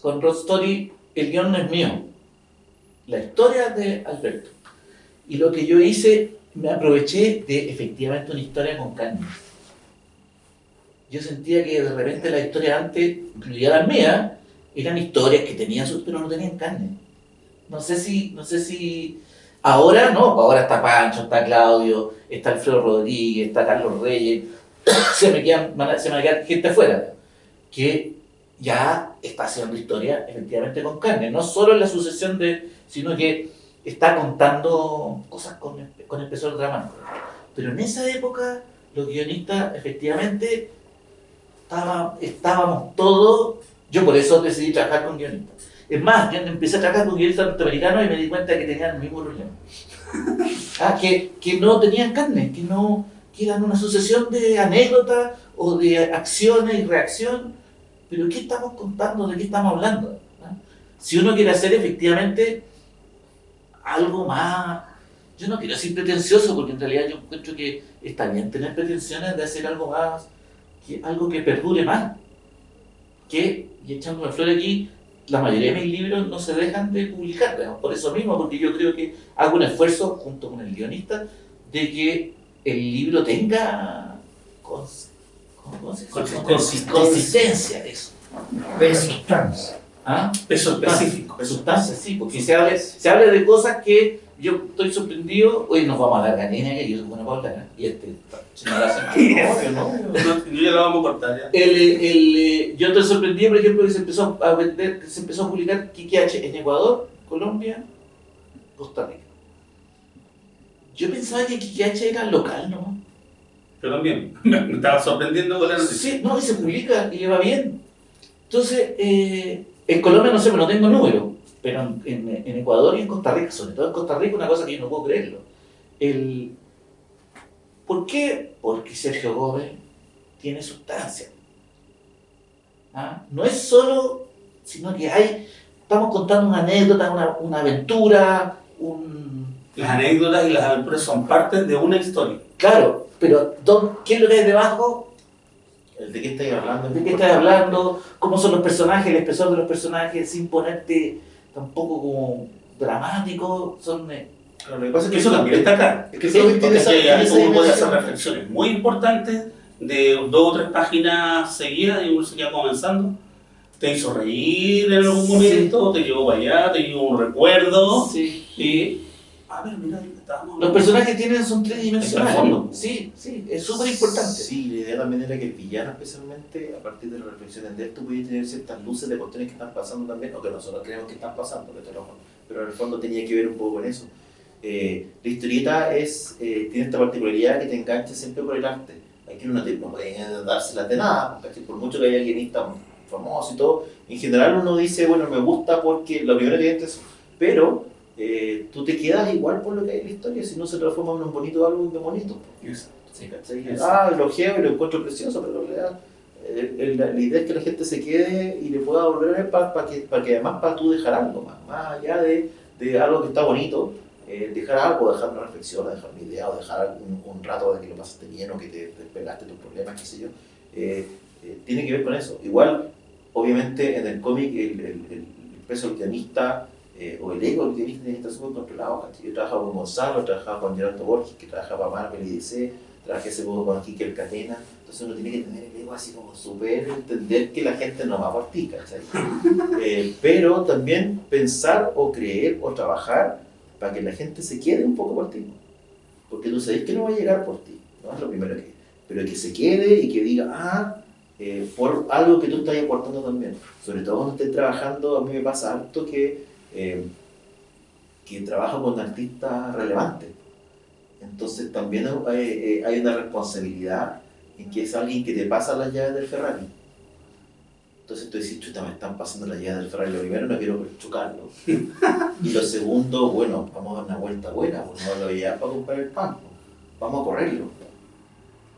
Con Roll Story el guión no es mío, la historia es de Alberto, y lo que yo hice, me aproveché de efectivamente una historia con carne. Yo sentía que de repente las historias antes, incluida las mías, eran historias que tenían pero no tenían carne. No sé si ahora no, ahora está Pancho, está Claudio, está Alfredo Rodríguez, está Carlos Reyes, se me queda gente afuera, que ya está haciendo historia efectivamente con carne, no solo en la sucesión sino que está contando cosas con espesor dramático. Pero en esa época los guionistas efectivamente estábamos todos, yo por eso decidí trabajar con guionistas. Es más, yo empecé a trabajar con guionistas norteamericanos y me di cuenta que tenían el mismo problema. Que no tenían carne, que eran una sucesión de anécdotas o de acciones y reacción. Pero ¿qué estamos contando? ¿De qué estamos hablando? Si uno quiere hacer efectivamente algo más, yo no quiero decir pretencioso, porque en realidad yo encuentro que está bien tener pretensiones de hacer algo más, algo que perdure más. Y echándome flor aquí, la mayoría de mis libros no se dejan de publicar, digamos, por eso mismo, porque yo creo que hago un esfuerzo junto con el guionista de que el libro tenga consistencia, eso. Sustancia. Peso específico. Sustancia, sí, porque se habla de cosas que yo estoy sorprendido. Hoy nos vamos a dar ganena, que yo soy buena para hablar, y se me hace ¿no? Yo ya lo vamos a cortar ya. Yo estoy sorprendido, por ejemplo, que se empezó a publicar Quique en Ecuador, Colombia, Costa Rica. Yo pensaba que Quique era local, ¿no? Yo también. Me estaba sorprendiendo con la noticia. Sí, no, y se publica y le va bien. Entonces, en Colombia no sé, no tengo número, pero en Ecuador y en Costa Rica, sobre todo en Costa Rica, una cosa que yo no puedo creerlo. ¿Por qué? Porque Sergio Gómez tiene sustancia. ¿Ah? No es solo, sino que estamos contando una anécdota, una aventura, Las anécdotas y las aventuras son parte de una historia. Claro, pero ¿qué es lo que hay debajo? ¿De qué estáis hablando? ¿De qué estás hablando? ¿Cómo son los personajes? El espesor de los personajes sin ponerte tampoco como dramático. Claro, lo que pasa es que Eso también está acá. Es que Sí, el cómic tiene Porque esa ahí uno puede hacer dimensión. reflexiones muy importantes de 2 o 3 páginas seguidas y uno se queda comenzando. Te hizo reír en algún momento, te llevó para allá, te llevó un recuerdo. Sí. Y, a ver, mira, estábamos Los personajes son tridimensionales. El trasfondo. Sí, es súper importante. Sí, la idea también era que el villano, especialmente, a partir de las reflexiones de esto, podía tener ciertas luces de cuestiones que están pasando también, o que nosotros creemos que están pasando, pero en el fondo tenía que ver un poco con eso. La historieta tiene esta particularidad que te engancha siempre por el arte. Aquí no pueden dárselas de nada, ¿cachai? Por mucho que haya guionistas famosos y todo, en general uno dice, bueno, me gusta porque lo primero que es eso, pero tú te quedas igual por lo que hay en la historia, si no se transforma en un bonito álbum de bonitos. ¿Sí, cachai? Elogio y lo encuentro precioso, pero en realidad la idea es que la gente se quede y le pueda volver a ver para que además para tú dejar algo más allá de algo que está bonito, dejar algo, dejar una reflexión, dejar una idea, o dejar un rato de que lo pasaste bien o que te despegaste tus problemas, qué sé yo. Tiene que ver con eso. Igual, obviamente, en el cómic el peso del guionista o el ego del guionista tiene que estar súper controlado. Yo trabajaba con Gonzalo, trabajaba con Gerardo Borges, que trabajaba para Marvel y DC, trabajé hace poco con Kike Catena. Entonces uno tiene que tener el ego así como súper, entender que la gente no va por ti, ¿cachai? Pero también pensar o creer o trabajar para que la gente se quede un poco por ti. Porque tú sabes que no va a llegar por ti, no es lo primero pero que se quede y que diga, por algo que tú estás aportando también. Sobre todo cuando estés trabajando, a mí me pasa harto que trabajo con artistas relevantes. Entonces también hay una responsabilidad en que es alguien que te pasa las llaves del Ferrari. Entonces tú dices, chuta, me están pasando las llaves del Ferrari. Lo primero, no quiero chocarlo. Y lo segundo, bueno, vamos a dar una vuelta buena, porque no lo voy a para comprar el pan. Vamos a correrlo.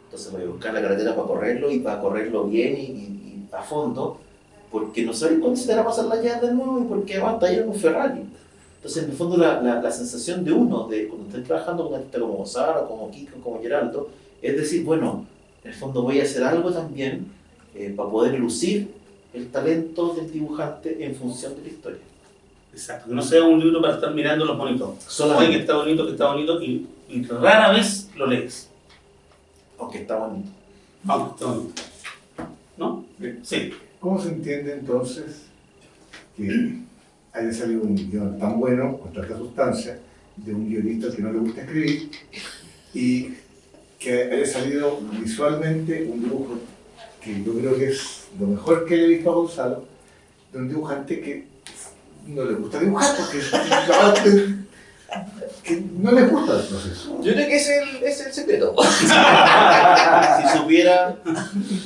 Entonces voy a buscar la carretera para correrlo y para correrlo bien y a fondo, porque no sabes cuándo se te van a pasar las llaves de nuevo y porque va a estallar un Ferrari. Entonces, en el fondo, la sensación de uno, de cuando estés trabajando con un artista como Gonzalo, como Kiko, como Geraldo, es decir, bueno, en el fondo voy a hacer algo también para poder lucir el talento del dibujante en función de la historia. Exacto, que no sea un libro para estar mirando los bonitos. Oye, que está bonito, y rara vez lo lees. Aunque está bonito. Aunque está bonito. ¿No? Sí. ¿Cómo se entiende entonces que haya salido un guión tan bueno, con tanta sustancia, de un guionista que no le gusta escribir, y que haya salido visualmente un dibujo que yo creo que es lo mejor que he visto a Gonzalo, de un dibujante que no le gusta dibujar, que no le gusta el proceso? Yo creo que es el secreto. Si supiera,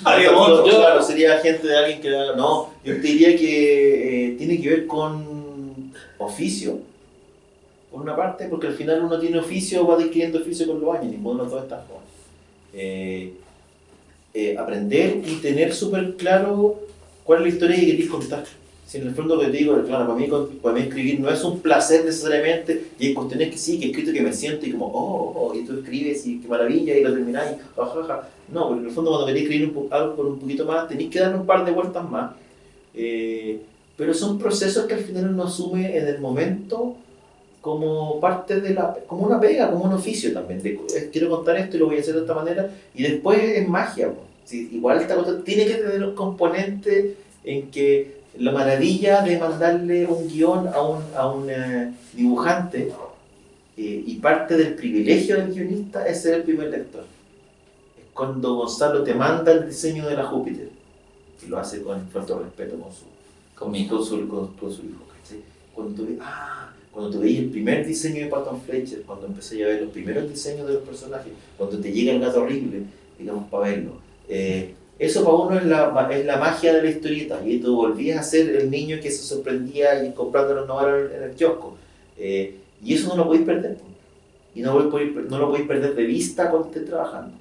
Haríamos otro. claro, sería gente de alguien que no, yo te diría que tiene que ver con oficio, por una parte, porque al final uno tiene oficio, va adquiriendo oficio con los años, ninguno de los dos está joven. Aprender y tener súper claro cuál es la historia que queréis contar. Si en el fondo lo que te digo, claro, para mí escribir no es un placer necesariamente, y hay cuestiones que sí, que he escrito que me siento y como, y tú escribes y qué maravilla, y lo termináis, jajaja. No, porque en el fondo cuando queréis escribir algo por un poquito más, tenéis que darle un par de vueltas más. Pero son procesos que al final uno asume en el momento como parte como una pega, como un oficio también. Quiero contar esto y lo voy a hacer de esta manera, y después es magia. Sí, igual esta cosa tiene que tener un componente en que la maravilla de mandarle un guión a un dibujante y parte del privilegio del guionista es ser el primer lector. Es cuando Gonzalo te manda el diseño de la Júpiter, y lo hace con falta de respeto con su hijo, ¿cachai? Cuando tú veis el primer diseño de Patton Fletcher, cuando empecé a ver los primeros diseños de los personajes, cuando te llega el gato horrible, digamos, para verlo. Eso para uno es la magia de la historieta, y tú volvías a ser el niño que se sorprendía y comprando los novelas en el kiosco. Y eso no lo podéis perder, po. Y no lo podéis perder de vista cuando estés trabajando.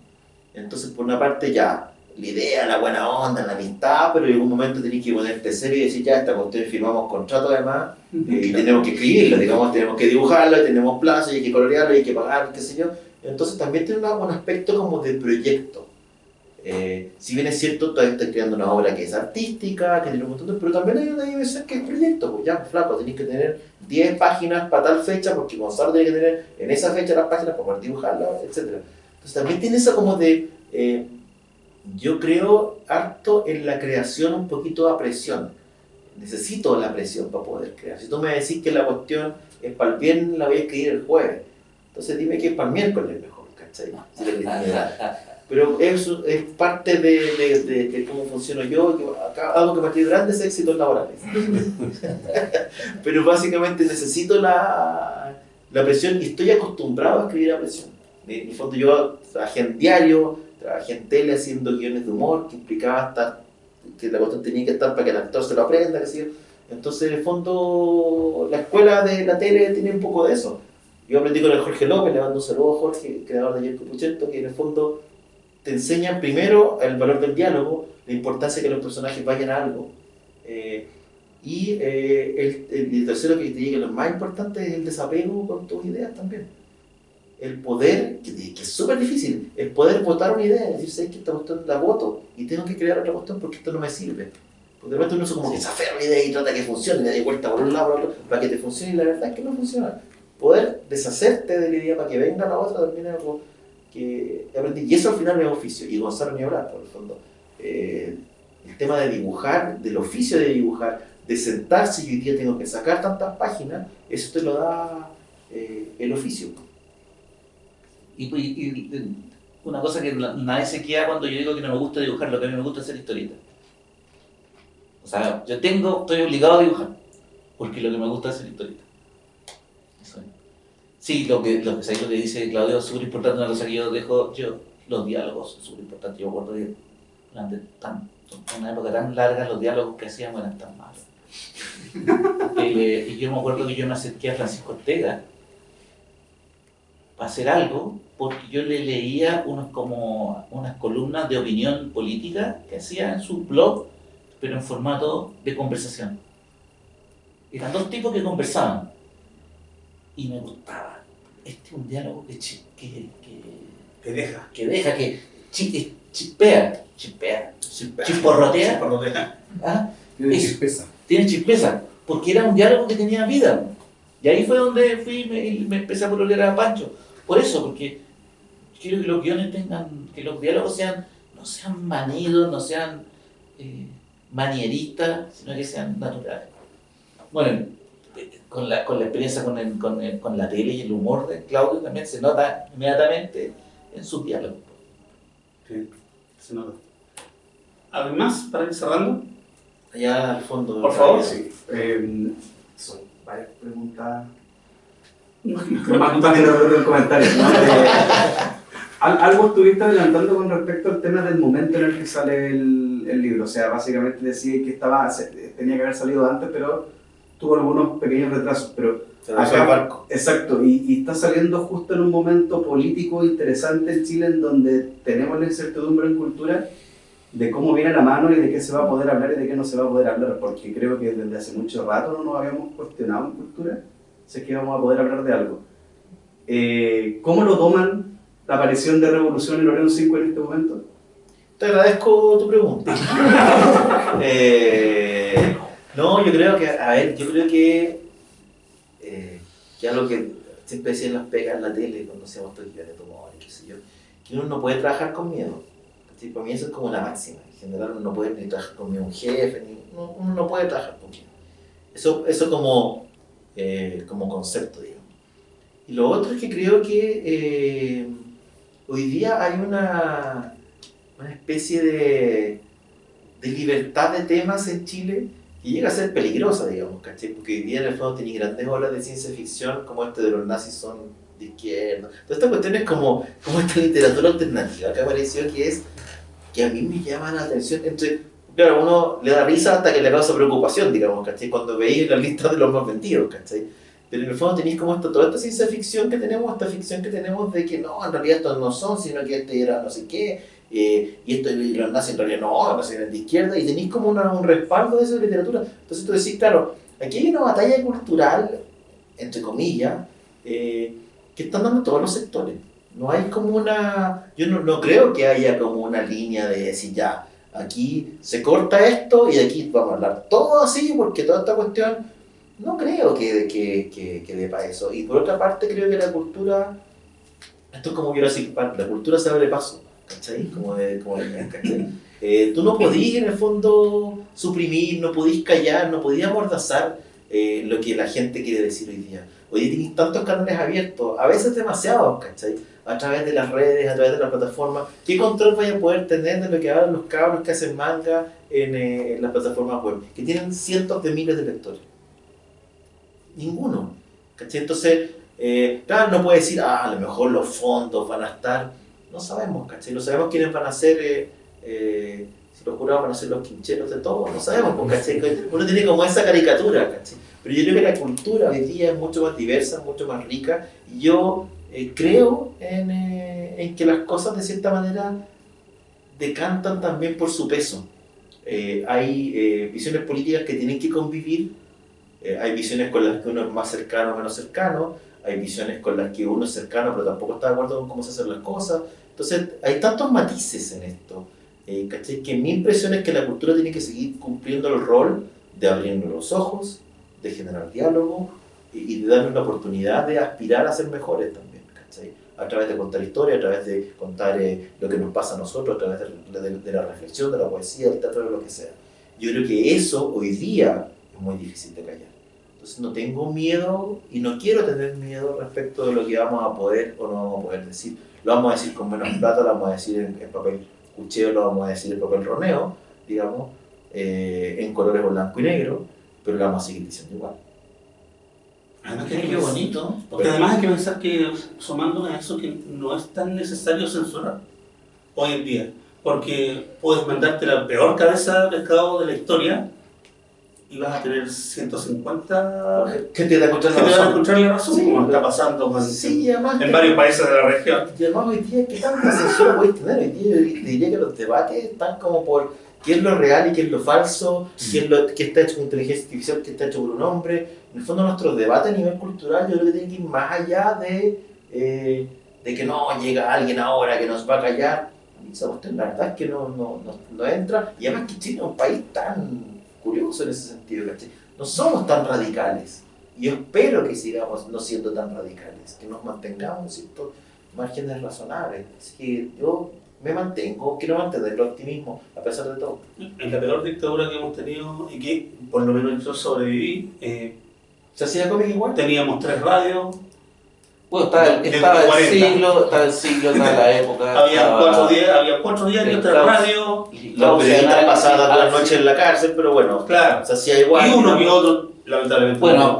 Entonces, por una parte ya, la idea, la buena onda, la amistad, pero en algún momento tenés que ponerte serio y decir, ya, esta cuestión firmamos contrato además, y tenemos que escribirlo, digamos, tenemos que dibujarlo, y tenemos plazos, y hay que colorearlo, y hay que pagar, qué sé yo. Entonces también tiene un aspecto como de proyecto. Si bien es cierto, todavía estoy creando una obra que es artística, que tiene un montón de... Pero también hay una dimensión que es proyecto, pues ya, flaco, tenés que tener 10 páginas para tal fecha, porque Gonzalo tiene que tener en esa fecha las páginas para poder dibujarlas, etc. Entonces también tiene eso como de... yo creo harto en la creación un poquito a presión. Necesito la presión para poder crear. Si tú me decís que la cuestión es para el viernes, la voy a escribir el jueves. Entonces dime que es para el miércoles mejor, ¿cachai? Si la creatividad. Pero eso es parte de cómo funciono yo. Algo que para ti grandes éxitos laborales. Pero básicamente necesito la presión y estoy acostumbrado a escribir a presión. En el fondo yo trabajé en diario, trabajé en tele haciendo guiones de humor que implicaba que la cuestión tenía que estar para que el actor se lo aprenda, qué sé yo. Entonces en el fondo la escuela de la tele tiene un poco de eso. Yo aprendí con el Jorge López, le mando un saludo a Jorge, creador de Yerko Puchento, que en el fondo te enseñan primero el valor del diálogo, la importancia de que los personajes vayan a algo, y el tercero que te diga lo más importante es el desapego con tus ideas también. El poder, que es súper difícil, el poder votar una idea, decir, ¿sabes que esta cuestión la voto y tengo que crear otra cuestión porque esto no me sirve? Porque de repente uno como que se aferra a una idea y trata que funcione, le da vuelta por un lado por otro para que te funcione, y la verdad es que no funciona. Poder deshacerte de la idea para que venga la otra también es algo que aprendí, y eso al final es oficio, y Gonzalo ni hablar, por el fondo. El tema de dibujar, del oficio de dibujar, de sentarse y hoy día tengo que sacar tantas páginas, eso te lo da el oficio. Y una cosa que nadie se queda cuando yo digo que no me gusta dibujar, lo que a mí me gusta es hacer historietas. O sea, estoy obligado a dibujar, porque lo que me gusta es hacer historietas. Eso es. Sí, lo que dice Claudio es súper importante, una cosa que yo dejo, los diálogos son súper importantes. Yo recuerdo que durante una época tan larga los diálogos que hacíamos eran tan malos. Y yo me acuerdo que yo me acerqué a Francisco Ortega para hacer algo, porque yo le leía unas columnas de opinión política que hacía en su blog, pero en formato de conversación. Eran dos tipos que conversaban, y me gustaba. Este es un diálogo que chispea, chisporrotea. ¿Ah? Tiene chispeza, porque era un diálogo que tenía vida. Y ahí fue donde fui y me empecé a pololear a Pancho. Por eso, porque quiero que los guiones que los diálogos no sean manidos, no sean manieristas, sino que sean naturales. Bueno, con la experiencia con la tele y el humor de Claudio también se nota inmediatamente en sus diálogos. Sí, se nota. ¿Algo más para ir cerrando? Allá al fondo. Por favor. Sí. Son varias preguntas. Más también de comentarios, ¿no? Algo estuviste adelantando con respecto al tema del momento en el que sale el libro. O sea, básicamente decía que tenía que haber salido antes, pero tuvo algunos pequeños retrasos. Pero acá, el barco. Exacto, y está saliendo justo en un momento político interesante en Chile, en donde tenemos la incertidumbre en cultura de cómo viene la mano y de qué se va a poder hablar y de qué no se va a poder hablar, porque creo que desde hace mucho rato no nos habíamos cuestionado en cultura si es que vamos a poder hablar de algo. ¿Cómo lo toman la aparición de Revolución en Oreno 5 en este momento? Te agradezco tu pregunta. No, yo creo que algo que siempre decían las pegas en la tele cuando hacíamos todo el guión de tumor y qué sé yo, que uno no puede trabajar con miedo. ¿Sí? Para mí eso es como la máxima. En general uno no puede ni trabajar con miedo a un jefe, uno no puede trabajar con miedo. Eso como concepto, digamos. Y lo otro es que creo que hoy día hay una especie de libertad de temas en Chile que llega a ser peligrosa, digamos, ¿cachai? Porque hoy día en el fondo tiene grandes obras de ciencia ficción como este de los nazis son de izquierda. Toda esta cuestión es como esta literatura alternativa que apareció, que a mí me llama la atención. Claro, uno le da risa hasta que le causa preocupación, digamos, ¿cachai? Cuando veis las listas de los más vendidos, ¿cachai? Pero en el fondo tenéis como toda esta ciencia ficción que tenemos, esta ficción que tenemos de que no, en realidad estos no son, sino que este era no sé qué, y esto y los nazis en realidad no eran de izquierda, y tenéis como un respaldo de esa literatura. Entonces tú decís, claro, aquí hay una batalla cultural, entre comillas, que están dando todos los sectores. No hay como yo no creo que haya como una línea de decir ya, aquí se corta esto y de aquí vamos a hablar todo así, porque toda esta cuestión, no creo que dé para eso. Y por otra parte creo que la cultura, esto es como Jurassic Park, la cultura se abre paso, ¿cachai? ¿Cachai? Tú no podís en el fondo suprimir, no podís callar, no podís amordazar lo que la gente quiere decir hoy día. Hoy día tienes tantos canales abiertos, a veces demasiados, ¿cachai? A través de las redes, a través de las plataformas. ¿Qué control vaya a poder tener de lo que hablan los cabros que hacen manga en las plataformas web? Que tienen cientos de miles de lectores. Ninguno, ¿cachai? Entonces, claro, no puede decir, a lo mejor los fondos van a estar. No sabemos, ¿cachai? No sabemos quiénes van a ser, si los jurados van a ser los quincheros de todo, no sabemos, ¿cachai? Uno tiene como esa caricatura, ¿cachai? Pero yo creo que la cultura hoy día es mucho más diversa, mucho más rica, y yo creo en que las cosas de cierta manera decantan también por su peso. Hay visiones políticas que tienen que convivir, hay visiones con las que uno es más cercano o menos cercano, hay visiones con las que uno es cercano pero tampoco está de acuerdo con cómo se hacen las cosas. Entonces hay tantos matices en esto, ¿cachai? Que mi impresión es que la cultura tiene que seguir cumpliendo el rol de abrirnos los ojos, de generar diálogo y de darnos la oportunidad de aspirar a ser mejores también, ¿cachai? A través de contar historias, a través de contar lo que nos pasa a nosotros, a través de la reflexión, de la poesía, del teatro, de lo que sea. Yo creo que eso hoy día es muy difícil de callar. Entonces no tengo miedo y no quiero tener miedo respecto de lo que vamos a poder o no vamos a poder decir. Lo vamos a decir con menos plata, lo vamos a decir en papel cucheo, lo vamos a decir en papel roneo, digamos, en colores blanco y negro, pero lo vamos a seguir diciendo igual. Además Qué bonito. Porque además hay que pensar que, sumando a eso, que no es tan necesario censurar hoy en día. Porque puedes mandarte la peor cabeza de pescado de la historia y vas a tener 150 ¿Qué te da contra que te van a encontrar la razón, como está pasando Sí, además en varios países de la región. Y además hoy día, ¿qué tanta censura podéis tener? Hoy día yo diría que los debates están como por qué es lo real y qué es lo falso, qué está hecho con inteligencia artificial, qué está hecho por un hombre. En el fondo nuestros debates a nivel cultural yo creo que tienen que ir más allá de que no llega alguien ahora que nos va a callar. Esa cuestión la verdad es que no entra. Y además que Chile es un país tan curioso en ese sentido, ¿cachai? No somos tan radicales. Y yo espero que sigamos no siendo tan radicales, que nos mantengamos en ciertos márgenes razonables. Así que yo me mantengo, quiero mantener el optimismo a pesar de todo. En la peor dictadura que hemos tenido y que por lo menos yo sobreviví, ¿Se hacía cómic igual? teníamos 3 radios, Bueno, estaba el siglo, estaba la época. había 4 diarios, 3 radios, Los periodistas pasaban toda la noche en la cárcel, pero bueno, claro, se hacía igual. y uno que otro, lamentablemente. Bueno,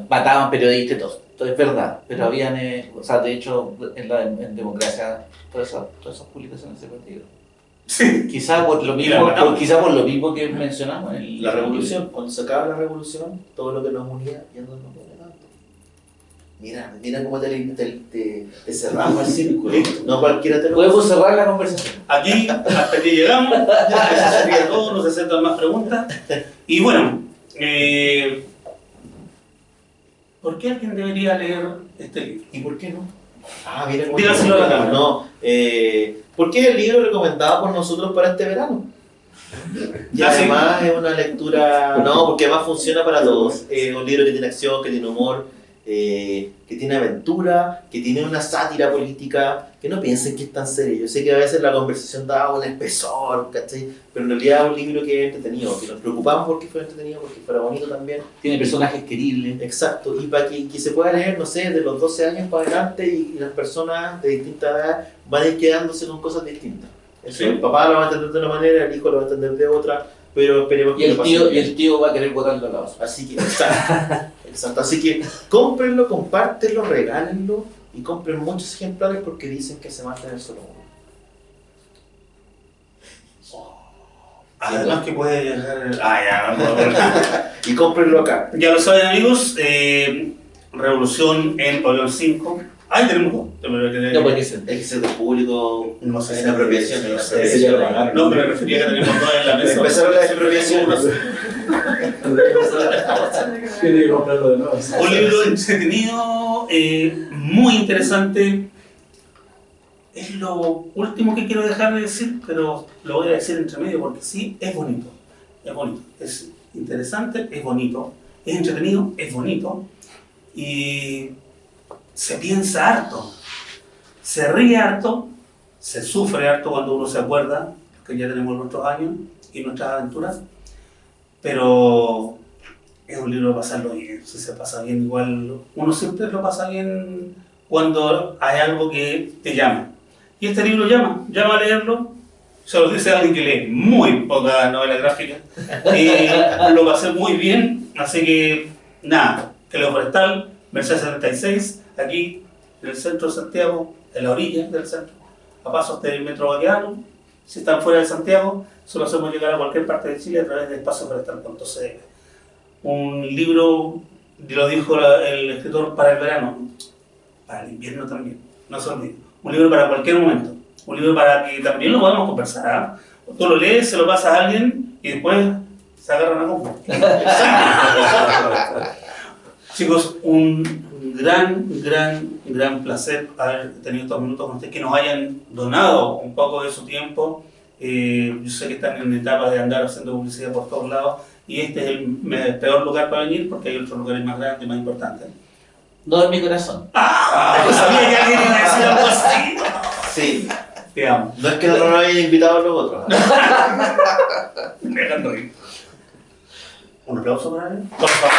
mataban periodistas y todo. Esto es verdad, pero habían, o sea, de hecho, en democracia, todas esas publicaciones se perdieron. Sí. Quizá por lo mismo que mencionamos en La revolución, cuando se acaba la revolución, todo lo que nos unía ya no nos une tanto. Mira cómo te cerramos el círculo. No cualquiera te lo Podemos cerrar la conversación. Aquí, hasta aquí llegamos, eso sería todo, no se aceptan más preguntas. Y bueno, ¿por qué alguien debería leer este libro? ¿Y por qué no? Ah, mira cómo Dígaselo a la cámara. No, ¿por qué el libro recomendado por nosotros para este verano? Y además es una lectura, no, porque además funciona para todos. Es un libro que tiene acción, que tiene humor, que tiene aventura, que tiene una sátira política, que no piensen que es tan serio. Yo sé que a veces la conversación da un espesor, ¿cachai? Pero en realidad es un libro que es entretenido, que nos preocupamos porque fuera entretenido, porque fuera bonito también. Tiene personajes queribles. Exacto, y para que se pueda leer, no sé, de los 12 años para adelante y las personas de distinta edad van a ir quedándose con cosas distintas. Eso, Sí. El papá lo va a entender de una manera, el hijo lo va a entender de otra, pero esperemos que lo pasen bien. el tío va a querer botarlo al lado. Así que, exacto. Así que cómprenlo, compártenlo, regálenlo, y compren muchos ejemplares porque dicen que se mata en el solo uno. Además que puede llegar... ya, vamos a Y cómprenlo acá. Ya lo saben, amigos, Revolución en Orión 5. Ahí tenemos dos. No, porque se- Es que es del público, No sé hay si una apropiación. sí, ¿No? sí, Ese ya lo pagaron. No, pero me refería que tenemos dos en la mesa. Empezaron las expropiaciones. Tiene que comprarlo de nuevo. Un libro entretenido, muy interesante. Es lo último que quiero dejar de decir, pero lo voy a decir entre medio porque sí, es bonito. Es bonito. Es interesante, es bonito. Es entretenido, es bonito. Y se piensa harto. Se ríe harto. Se sufre harto cuando uno se acuerda, que ya tenemos nuestros años y nuestras aventuras. Pero es un libro de pasarlo bien. Si se pasa bien, igual uno siempre lo pasa bien cuando hay algo que te llama. Y este libro llama a leerlo. Se lo dice alguien que lee muy poca novela gráfica. Y lo pasé muy bien. Así que, nada, que lo forestal, Mercedes 76, aquí en el centro de Santiago, en la orilla del centro, a pasos del metro Baquedano. Si están fuera de Santiago, solo hacemos llegar a cualquier parte de Chile a través de espacioforestal.cl. Un libro, lo dijo el escritor, para el verano, para el invierno también, no se olvide. Un libro para cualquier momento, un libro para que también lo podamos conversar. Tú lo lees, se lo pasas a alguien y después se agarran a compra. Chicos, un gran placer haber tenido estos minutos con ustedes, que nos hayan donado un poco de su tiempo. Yo sé que están en etapa de andar haciendo publicidad por todos lados y este es el peor lugar para venir porque hay otros lugares más grandes y más importantes. No en mi corazón. Yo sabía que alguien iba a decir algo así. Sí. Te amo. No es que no nos hayan invitado a los otros. Me dejan reír. Un aplauso para él. Por favor.